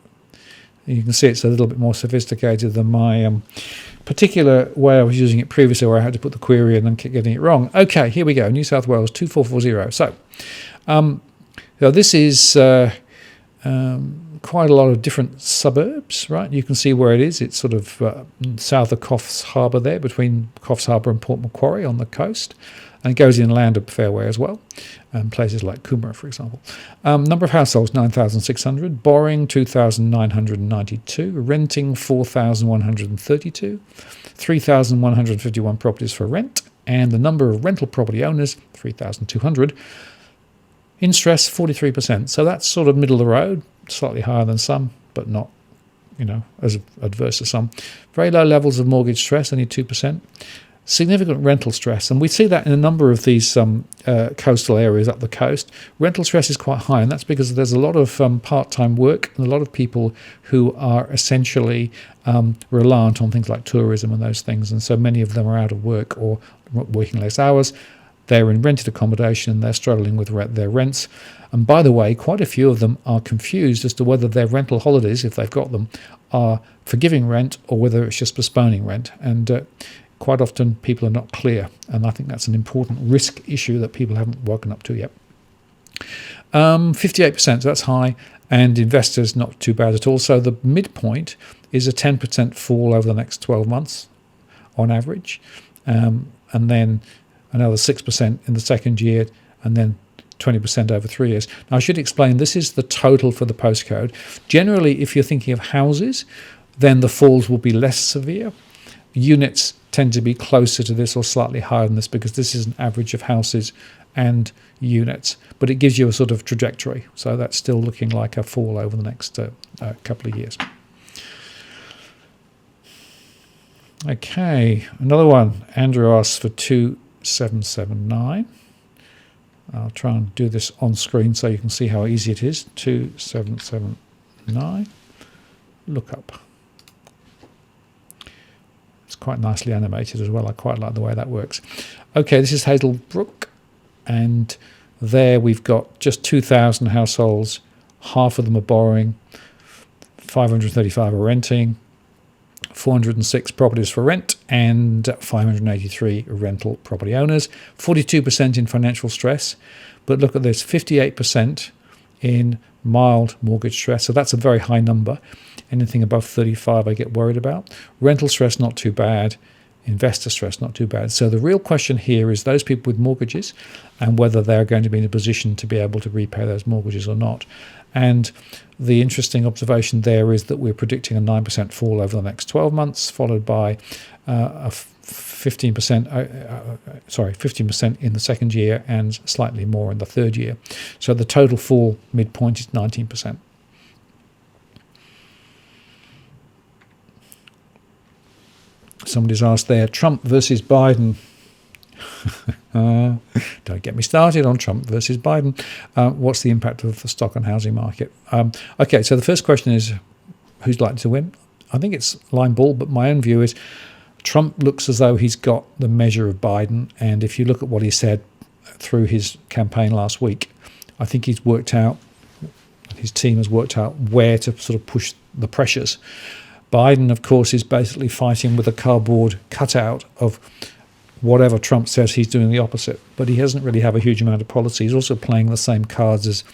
You can see it's a little bit more sophisticated than my particular way I was using it previously, where I had to put the query in and keep getting it wrong. Okay, here we go, New South Wales 2440. So, this is quite a lot of different suburbs, right? You can see where it is. It's sort of south of Coffs Harbour there, between Coffs Harbour and Port Macquarie on the coast. And it goes inland a fair way as well, places like Coomera, for example. Number of households, 9,600. Borrowing, 2,992. Renting, 4,132. 3,151 properties for rent. And the number of rental property owners, 3,200. In stress, 43%. So that's sort of middle of the road, slightly higher than some, but not, as adverse as some. Very low levels of mortgage stress, only 2%. Significant rental stress, and we see that in a number of these coastal areas up the coast. Rental stress is quite high, and that's because there's a lot of part-time work and a lot of people who are essentially reliant on things like tourism and those things, and so many of them are out of work or working less hours. They're in rented accommodation, they're struggling with their rents. And by the way, quite a few of them are confused as to whether their rental holidays, if they've got them, are forgiving rent or whether it's just postponing rent. And quite often people are not clear, and I think that's an important risk issue that people haven't woken up to yet. 58%, so that's high, and investors not too bad at all. So the midpoint is a 10% fall over the next 12 months on average, and then another 6% in the second year, and then 20% over 3 years. Now, I should explain, this is the total for the postcode. Generally, if you're thinking of houses, then the falls will be less severe. Units tend to be closer to this or slightly higher than this, because this is an average of houses and units, but it gives you a sort of trajectory. So that's still looking like a fall over the next couple of years. Okay, another one. Andrew asks for 2779. I'll try and do this on screen so you can see how easy it is. 2779. Look up. It's quite nicely animated as well. I quite like the way that works. Okay, this is Hazelbrook, and there we've got just 2,000 households. Half of them are borrowing, 535 are renting, 406 properties for rent, and 583 rental property owners. 42% in financial stress, but look at this, 58% in mild mortgage stress. So that's a very high number. Anything above 35 I get worried about. Rental stress, not too bad. Investor stress, not too bad. So the real question here is those people with mortgages and whether they're going to be in a position to be able to repay those mortgages or not. And the interesting observation there is that we're predicting a 9% fall over the next 12 months, followed by a 15% in the second year and slightly more in the third year. So the total fall midpoint is 19%. Somebody's asked there, Trump versus Biden. Don't get me started on Trump versus Biden. What's the impact of the stock and housing market? Okay, so the first question is, who's likely to win? I think it's line ball, but my own view is Trump looks as though he's got the measure of Biden. And if you look at what he said through his campaign last week, I think he's worked out, his team has worked out where to sort of push the pressures. Biden, of course, is basically fighting with a cardboard cutout of whatever Trump says. He's doing the opposite, but he doesn't really have a huge amount of policy. He's also playing the same cards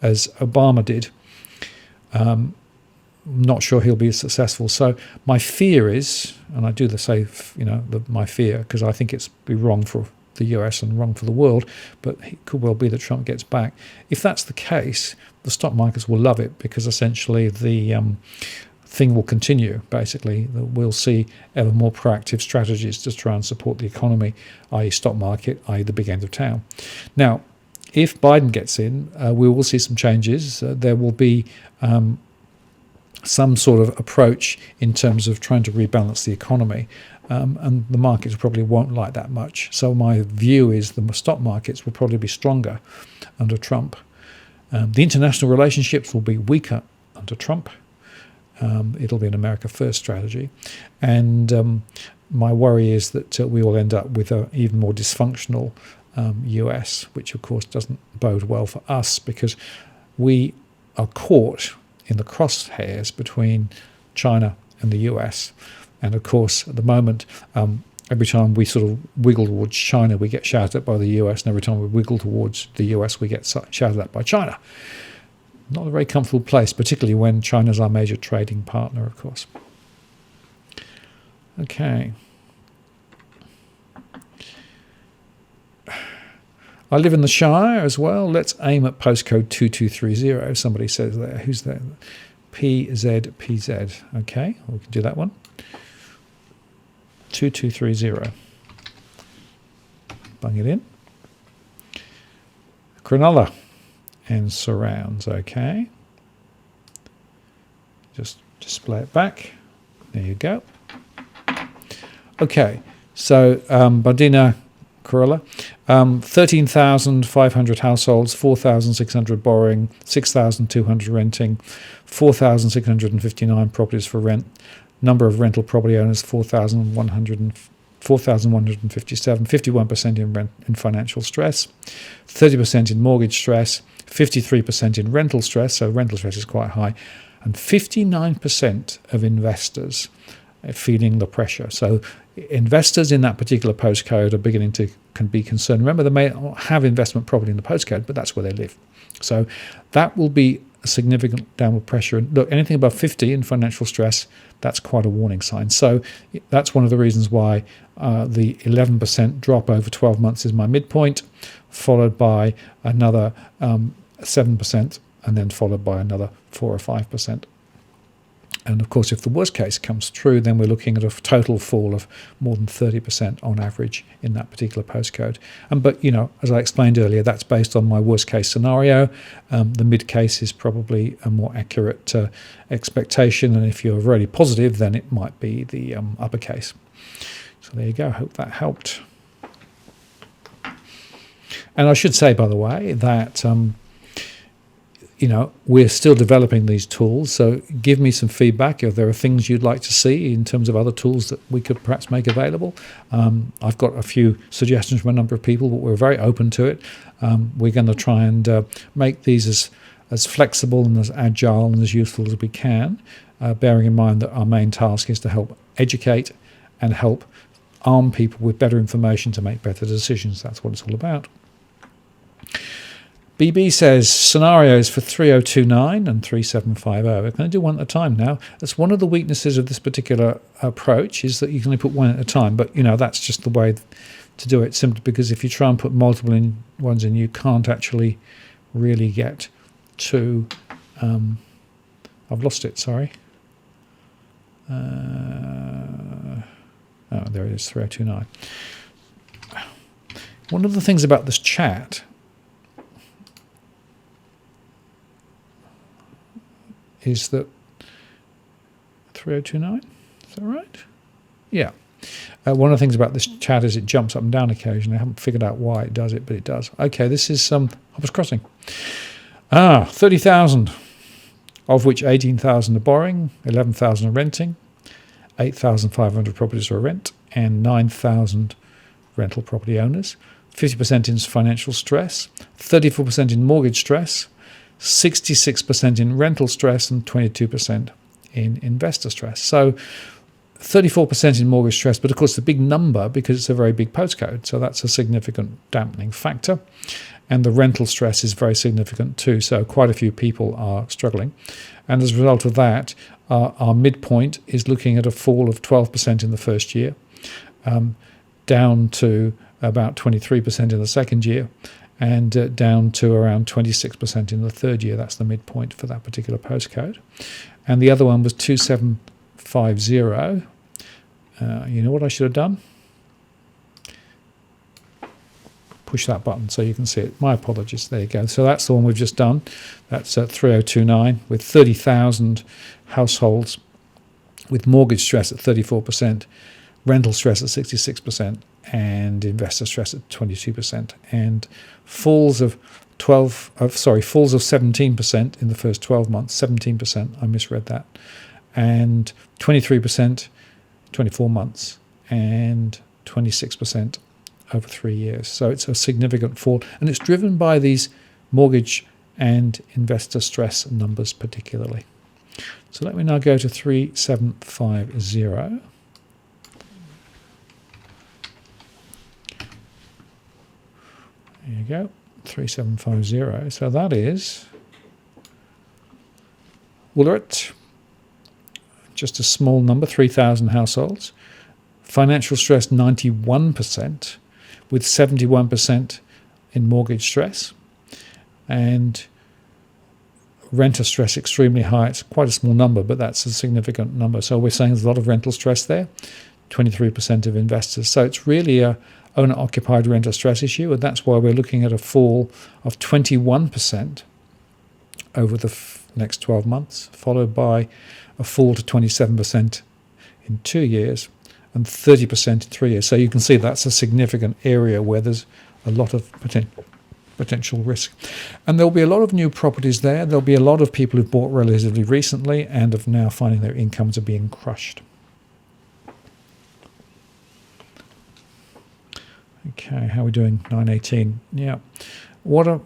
as Obama did. Not sure he'll be successful. So my fear is, and I do say, my fear, because I think it's be wrong for the US and wrong for the world, but it could well be that Trump gets back. If that's the case, the stock markets will love it, because essentially the thing will continue. Basically, we'll see ever more proactive strategies to try and support the economy, i.e. stock market, i.e. the big end of town. Now, if Biden gets in, we will see some changes. There will be some sort of approach in terms of trying to rebalance the economy, and the markets probably won't like that much. So my view is the stock markets will probably be stronger under Trump. The international relationships will be weaker under Trump. It'll be an America First strategy. And my worry is that we will end up with an even more dysfunctional US, which of course doesn't bode well for us, because we are caught in the crosshairs between China and the US. And of course, at the moment, every time we sort of wiggle towards China, we get shouted at by the US, and every time we wiggle towards the US, we get shouted at by China. Not a very comfortable place, particularly when China's our major trading partner, of course. Okay. I live in the Shire as well. Let's aim at postcode 2230. Somebody says there. Who's there? PZPZ. Okay, we can do that one. 2230. Bung it in. Cronulla and surrounds. Okay. Just display it back. There you go. Okay, so Bardina, Corolla, 13,500 households, 4,600 borrowing, 6,200 renting, 4,659 properties for rent. Number of rental property owners, 4,157, 51% in financial stress, 30% in mortgage stress, 53% in rental stress, so rental stress is quite high, and 59% of investors are feeling the pressure. So investors in that particular postcode are beginning to be concerned. Remember, they may not have investment property in the postcode, but that's where they live. So that will be a significant downward pressure. And look, anything above 50 in financial stress, that's quite a warning sign. So that's one of the reasons why the 11% drop over 12 months is my midpoint, followed by another 7%, and then followed by another 4 or 5%. And of course, if the worst case comes true, then we're looking at a total fall of more than 30% on average in that particular postcode. But, as I explained earlier, that's based on my worst case scenario. The mid case is probably a more accurate expectation. And if you're really positive, then it might be the upper case. So there you go. I hope that helped. And I should say, by the way, that we're still developing these tools, so give me some feedback if there are things you'd like to see in terms of other tools that we could perhaps make available. I've got a few suggestions from a number of people, but we're very open to it. We're going to try and make these as flexible and as agile and as useful as we can, bearing in mind that our main task is to help educate and help arm people with better information to make better decisions. That's what it's all about. BB says scenarios for 3029 and 3750. We're going to do one at a time now. That's one of the weaknesses of this particular approach, is that you can only put one at a time. But, that's just the way to do it, simply because if you try and put multiple ones in, you can't actually really get to... I've lost it, sorry. There it is, 3029. One of the things about this chat is that 3029, is that right? Yeah. One of the things about this chat is it jumps up and down occasionally. I haven't figured out why it does it, but it does. Okay, this is Hoppers Crossing. 30,000, of which 18,000 are borrowing, 11,000 are renting, 8,500 properties are rent, and 9,000 rental property owners. 50% in financial stress, 34% in mortgage stress, 66% in rental stress, and 22% in investor stress. So 34% in mortgage stress, but of course the big number because it's a very big postcode. So that's a significant dampening factor. And the rental stress is very significant too. So quite a few people are struggling. And as a result of that, our midpoint is looking at a fall of 12% in the first year, down to about 23% in the second year, and down to around 26% in the third year. That's the midpoint for that particular postcode. And the other one was 2750. You know what I should have done? Push that button so you can see it. My apologies. There you go. So that's the one we've just done. That's at 3029 with 30,000 households with mortgage stress at 34%, rental stress at 66%, and investor stress at 22%, and falls of 17% in the first 12 months. 17%. I misread that, and 23%, 24 months, and 26% over 3 years. So it's a significant fall, and it's driven by these mortgage and investor stress numbers particularly. So let me now go to 3750. There you go, 3750. So that is Woolert, just a small number, 3,000 households. Financial stress 91%, with 71% in mortgage stress, and renter stress extremely high. It's quite a small number, but that's a significant number. So we're saying there's a lot of rental stress there, 23% of investors. So it's really a owner-occupied renter stress issue, and that's why we're looking at a fall of 21% over the next 12 months, followed by a fall to 27% in 2 years and 30% in 3 years. So you can see that's a significant area where there's a lot of potential risk. And there'll be a lot of new properties there. There'll be a lot of people who've bought relatively recently and are now finding their incomes are being crushed. Okay, how are we doing? 918. Yeah. What are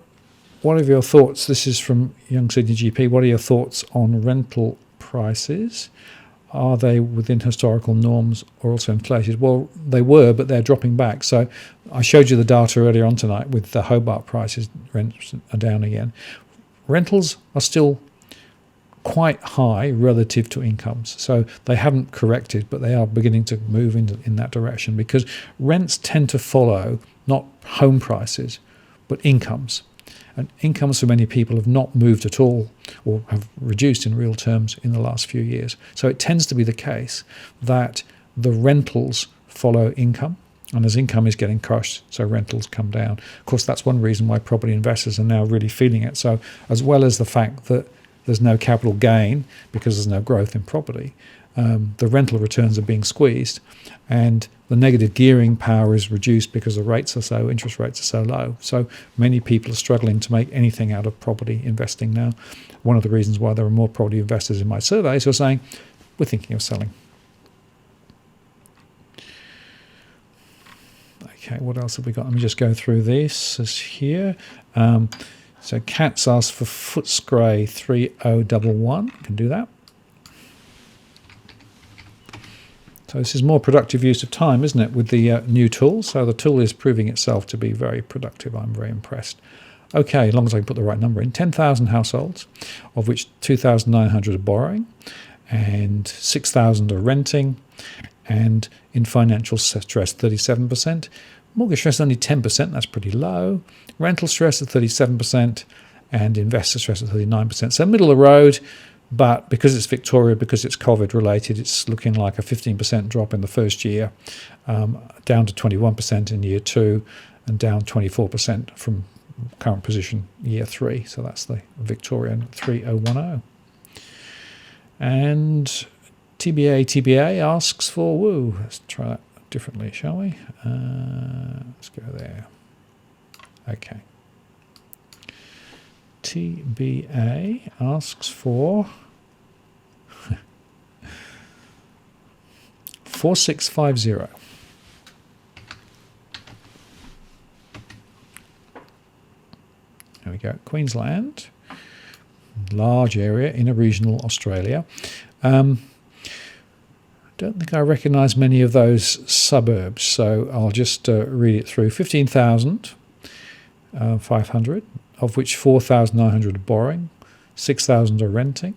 your thoughts? This is from Young Sydney GP. What are your thoughts on rental prices? Are they within historical norms or also inflated? Well, they were, but they're dropping back. So I showed you the data earlier on tonight with the Hobart prices. Rents are down again. Rentals are still quite high relative to incomes. So they haven't corrected, but they are beginning to move in that direction, because rents tend to follow not home prices, but incomes. And incomes for many people have not moved at all or have reduced in real terms in the last few years. So it tends to be the case that the rentals follow income, and as income is getting crushed, so rentals come down. Of course, that's one reason why property investors are now really feeling it. So as well as the fact that there's no capital gain because there's no growth in property, the rental returns are being squeezed, and the negative gearing power is reduced because the interest rates are so low. So many people are struggling to make anything out of property investing now. One of the reasons why there are more property investors in my surveys who are saying, we're thinking of selling. Okay, what else have we got? Let me just go through this. This here. So Kat's asked for Footscray 3011. Can do that. So this is more productive use of time, isn't it, with the new tool? So the tool is proving itself to be very productive. I'm very impressed. Okay, as long as I can put the right number in. 10,000 households, of which 2,900 are borrowing and 6,000 are renting, and in financial stress, 37%. Mortgage stress only 10%, that's pretty low. Rental stress at 37% and investor stress at 39%. So middle of the road. But because it's Victoria, because it's COVID related, it's looking like a 15% drop in the first year, down to 21% in year 2, and down 24% from current position year 3. So that's the Victorian 3010. And TBA asks for, let's try that differently, shall we? Let's go there. Okay. TBA asks for 4650. There we go. Queensland, large area, inner regional Australia. Don't think I recognise many of those suburbs, so I'll just read it through. 15,500, of which 4,900 are borrowing, 6,000 are renting,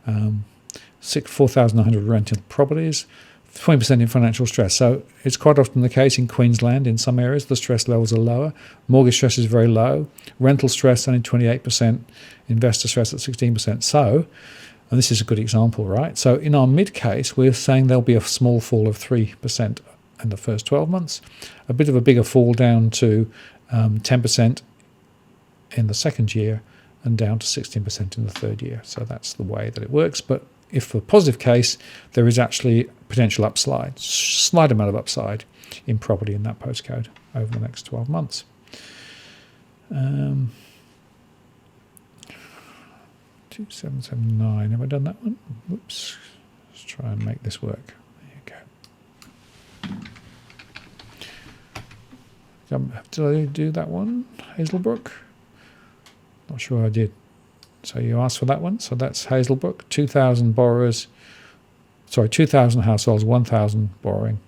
4,900 rental properties, 20% in financial stress. So it's quite often the case in Queensland, in some areas, the stress levels are lower. Mortgage stress is very low. Rental stress only 28%. Investor stress at 16%. So, and this is a good example, right? So in our mid case, we're saying there'll be a small fall of 3% in the first 12 months, a bit of a bigger fall down to 10% in the second year, and down to 16% in the third year. So that's the way that it works. But if for a positive case, there is actually potential upside, slight amount of upside in property in that postcode over the next 12 months. 2779, have I done that one? Whoops, let's try and make this work. There you go. Did I do that one, Hazelbrook? Not sure I did. So you asked for that one. So that's Hazelbrook, 2,000 borrowers. Sorry, 2,000 households, 1,000 borrowing.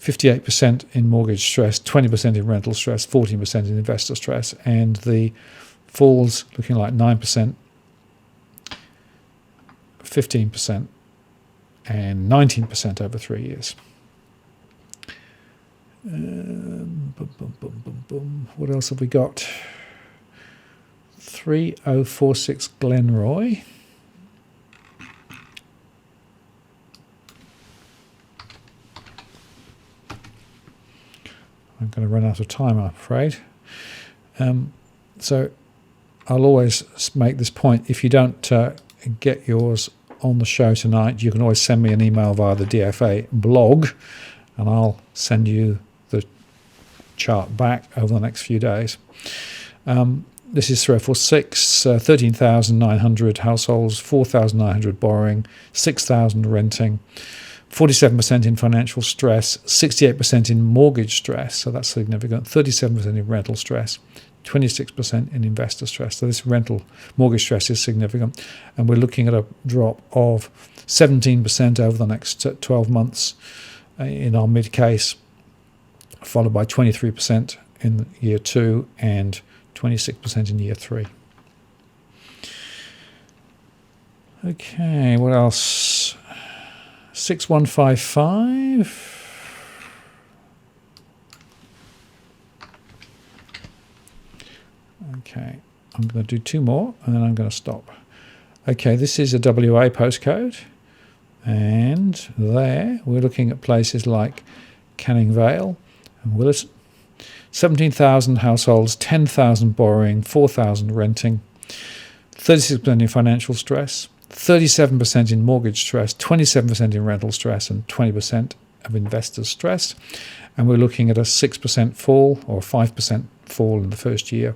58% in mortgage stress, 20% in rental stress, 14% in investor stress, and the falls looking like 9%, 15%, and 19% over 3 years. What else have we got? 3046 Glenroy. I'm going to run out of time, I'm afraid. So I'll always make this point. If you don't get yours on the show tonight, you can always send me an email via the DFA blog, and I'll send you the chart back over the next few days. This is 3046, 13,900 households, 4,900 borrowing, 6,000 renting, 47% in financial stress, 68% in mortgage stress, so that's significant, 37% in rental stress, 26% in investor stress. So this mortgage stress is significant, and we're looking at a drop of 17% over the next 12 months in our mid case, followed by 23% in year 2 and 26% in year 3. Okay, what else? 6155. Okay, I'm going to do 2 more and then I'm going to stop. Okay, this is a WA postcode, and there we're looking at places like Canning Vale and Willis. 17,000 households, 10,000 borrowing, 4,000 renting, 36% in financial stress, 37% in mortgage stress, 27% in rental stress, and 20% of investor stress. And we're looking at a 6% fall or 5% fall in the first year,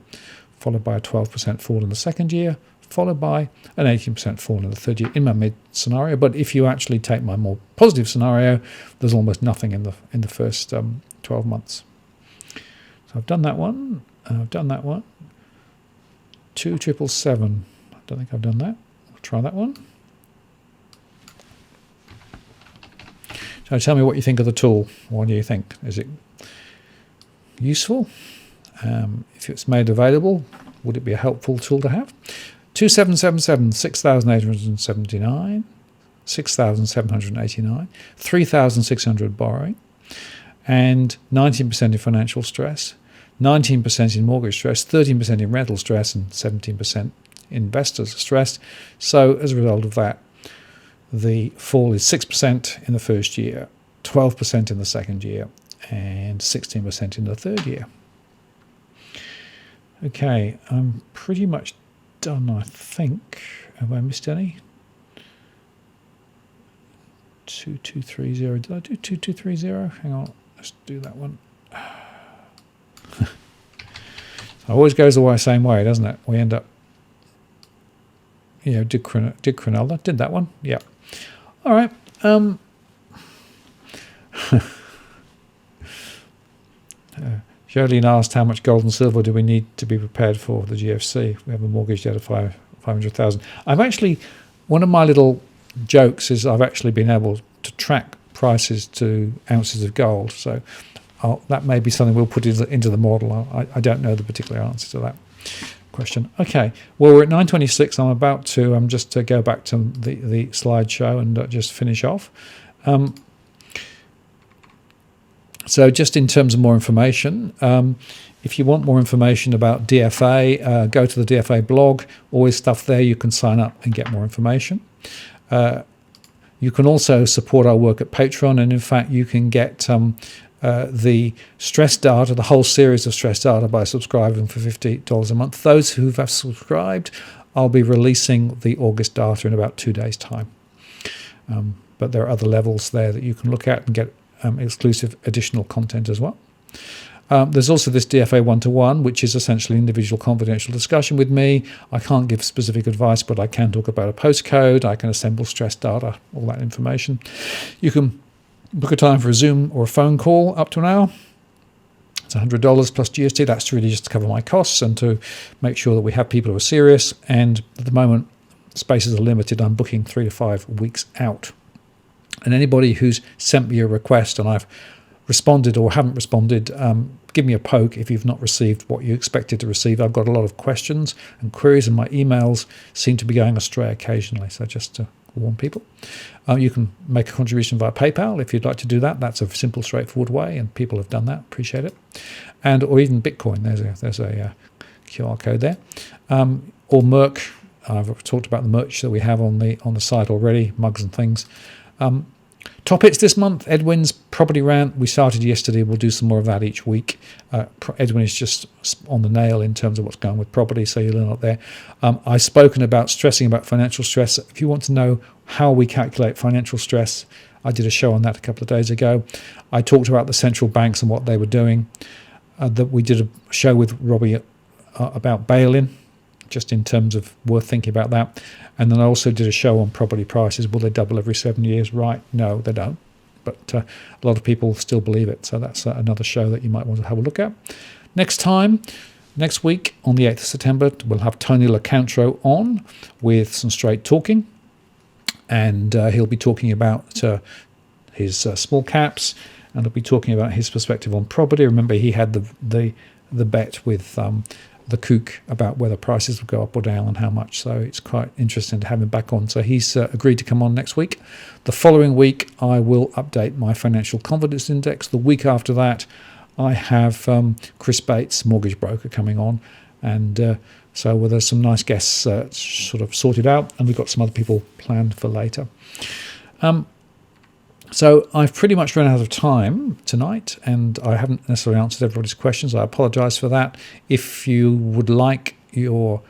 followed by a 12% fall in the second year, followed by an 18% fall in the third year in my mid scenario. But if you actually take my more positive scenario, there's almost nothing in the first 12 months. So I've done that one. I've done that one. 2777. I don't think I've done that. I'll try that one. So tell me what you think of the tool. What do you think? Is it useful? If it's made available, would it be a helpful tool to have? 2777, 6,879, 6,789, 3,600 borrowing, and 19% in financial stress, 19% in mortgage stress, 13% in rental stress, and 17% investors stress. So as a result of that, the fall is 6% in the first year, 12% in the second year, and 16% in the third year. Okay, I'm pretty much done, I think. Have I missed any? 2230. Did I do 2230? Hang on, let's do that one. It always goes the same way, doesn't it? We end up, did Cronulla, did that one? Yeah. All right. Jolene asked how much gold and silver do we need to be prepared for the GFC. We have a mortgage debt of 500,000. I've actually, one of my little jokes is I've actually been able to track prices to ounces of gold. So that may be something we'll put into the model. I don't know the particular answer to that question. Okay, well, we're at 9:26. I'm about to just to go back to the slideshow and just finish off. So just in terms of more information, if you want more information about DFA, go to the DFA blog. Always stuff there. You can sign up and get more information. You can also support our work at Patreon, and in fact, you can get the stress data, the whole series of stress data, by subscribing for $50 a month. Those who have subscribed, I'll be releasing the August data in about 2 days' time. But there are other levels there that you can look at and get exclusive additional content as well. There's also this DFA 1-to-1, which is essentially individual confidential discussion with me. I can't give specific advice, but I can talk about a postcode. I can assemble stress data, all that information. You can book a time for a Zoom or a phone call up to an hour. It's $100 plus GST. That's really just to cover my costs and to make sure that we have people who are serious. And at the moment, spaces are limited. I'm booking 3 to 5 weeks out. And anybody who's sent me a request and I've responded or haven't responded, give me a poke if you've not received what you expected to receive. I've got a lot of questions and queries, and my emails seem to be going astray occasionally. So just to warn people. You can make a contribution via PayPal if you'd like to do that. That's a simple, straightforward way, and people have done that. Appreciate it. Or even Bitcoin. There's a QR code there. Or Merc. I've talked about the merch that we have on the site already, mugs and things. Top hits this month, Edwin's property rant. We started yesterday. We'll do some more of that each week. Edwin is just on the nail in terms of what's going on with property, so you'll learn up there. I've spoken about stressing about financial stress. If you want to know how we calculate financial stress, I did a show on that a couple of days ago. I talked about the central banks and what they were doing. That we did a show with Robbie about bail-in, just in terms of worth thinking about that. And then I also did a show on property prices. Will they double every 7 years? Right? No, they don't. But a lot of people still believe it. So that's another show that you might want to have a look at. Next week, on the 8th of September, we'll have Tony LaCantro on with some straight talking. And he'll be talking about his small caps, and he'll be talking about his perspective on property. Remember, he had the bet with the kook about whether prices would go up or down and how much. So it's quite interesting to have him back on. So he's agreed to come on next week. The following week, I will update my financial confidence index. The week after that, I have Chris Bates, mortgage broker, coming on. And so there's some nice guests sort of sorted out, and we've got some other people planned for later. So I've pretty much run out of time tonight, and I haven't necessarily answered everybody's questions. I apologise for that. If you would like your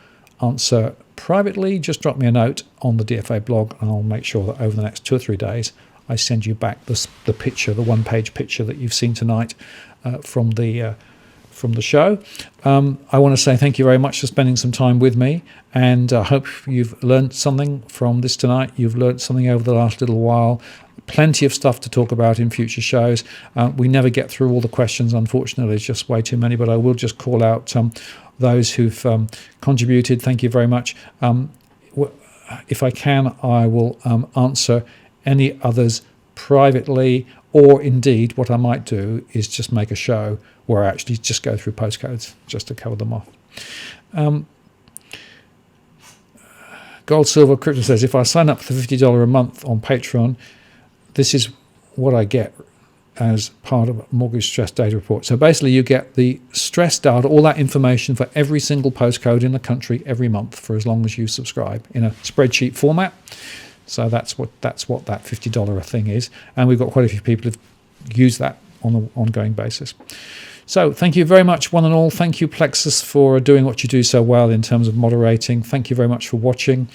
answer privately, just drop me a note on the DFA blog, and I'll make sure that over the next 2 or 3 days I send you back the picture, the one-page picture that you've seen tonight from the show. I want to say thank you very much for spending some time with me, and I hope you've learned something from this tonight. You've learned something over the last little while. Plenty of stuff to talk about in future shows. We never get through all the questions, unfortunately. There's just way too many, but I will just call out those who've contributed. Thank you very much. If I can, I will answer any others privately, or indeed what I might do is just make a show where I actually just go through postcodes just to cover them off. Gold, Silver, Crypto says, if I sign up for $50 a month on Patreon, this is what I get as part of a mortgage stress data report. So basically you get the stress data, all that information for every single postcode in the country every month for as long as you subscribe in a spreadsheet format. So that's what that $50 thing is. And we've got quite a few people who've used that on an ongoing basis. So thank you very much, one and all. Thank you, Plexus, for doing what you do so well in terms of moderating. Thank you very much for watching.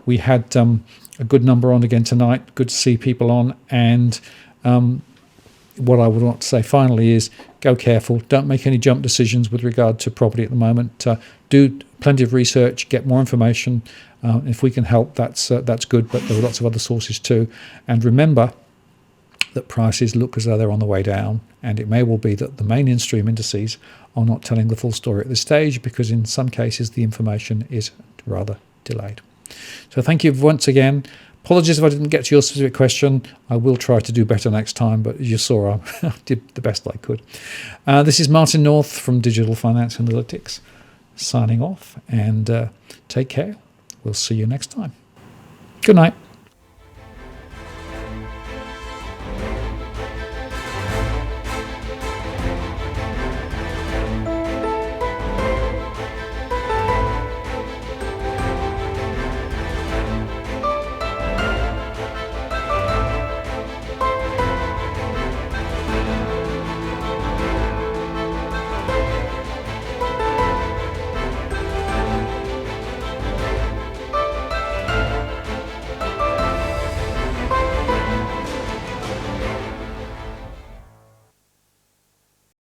We had a good number on again tonight. Good to see people on. And what I would want to say finally is go careful. Don't make any jump decisions with regard to property at the moment. Do plenty of research, get more information. If we can help, that's good, but there are lots of other sources too. And remember that prices look as though they're on the way down, and it may well be that the main in-stream indices are not telling the full story at this stage, because in some cases the information is rather delayed. So thank you once again. Apologies if I didn't get to your specific question. I will try to do better next time, but you saw I did the best I could. This is Martin North from Digital Finance Analytics signing off, and take care. We'll see you next time. Good night.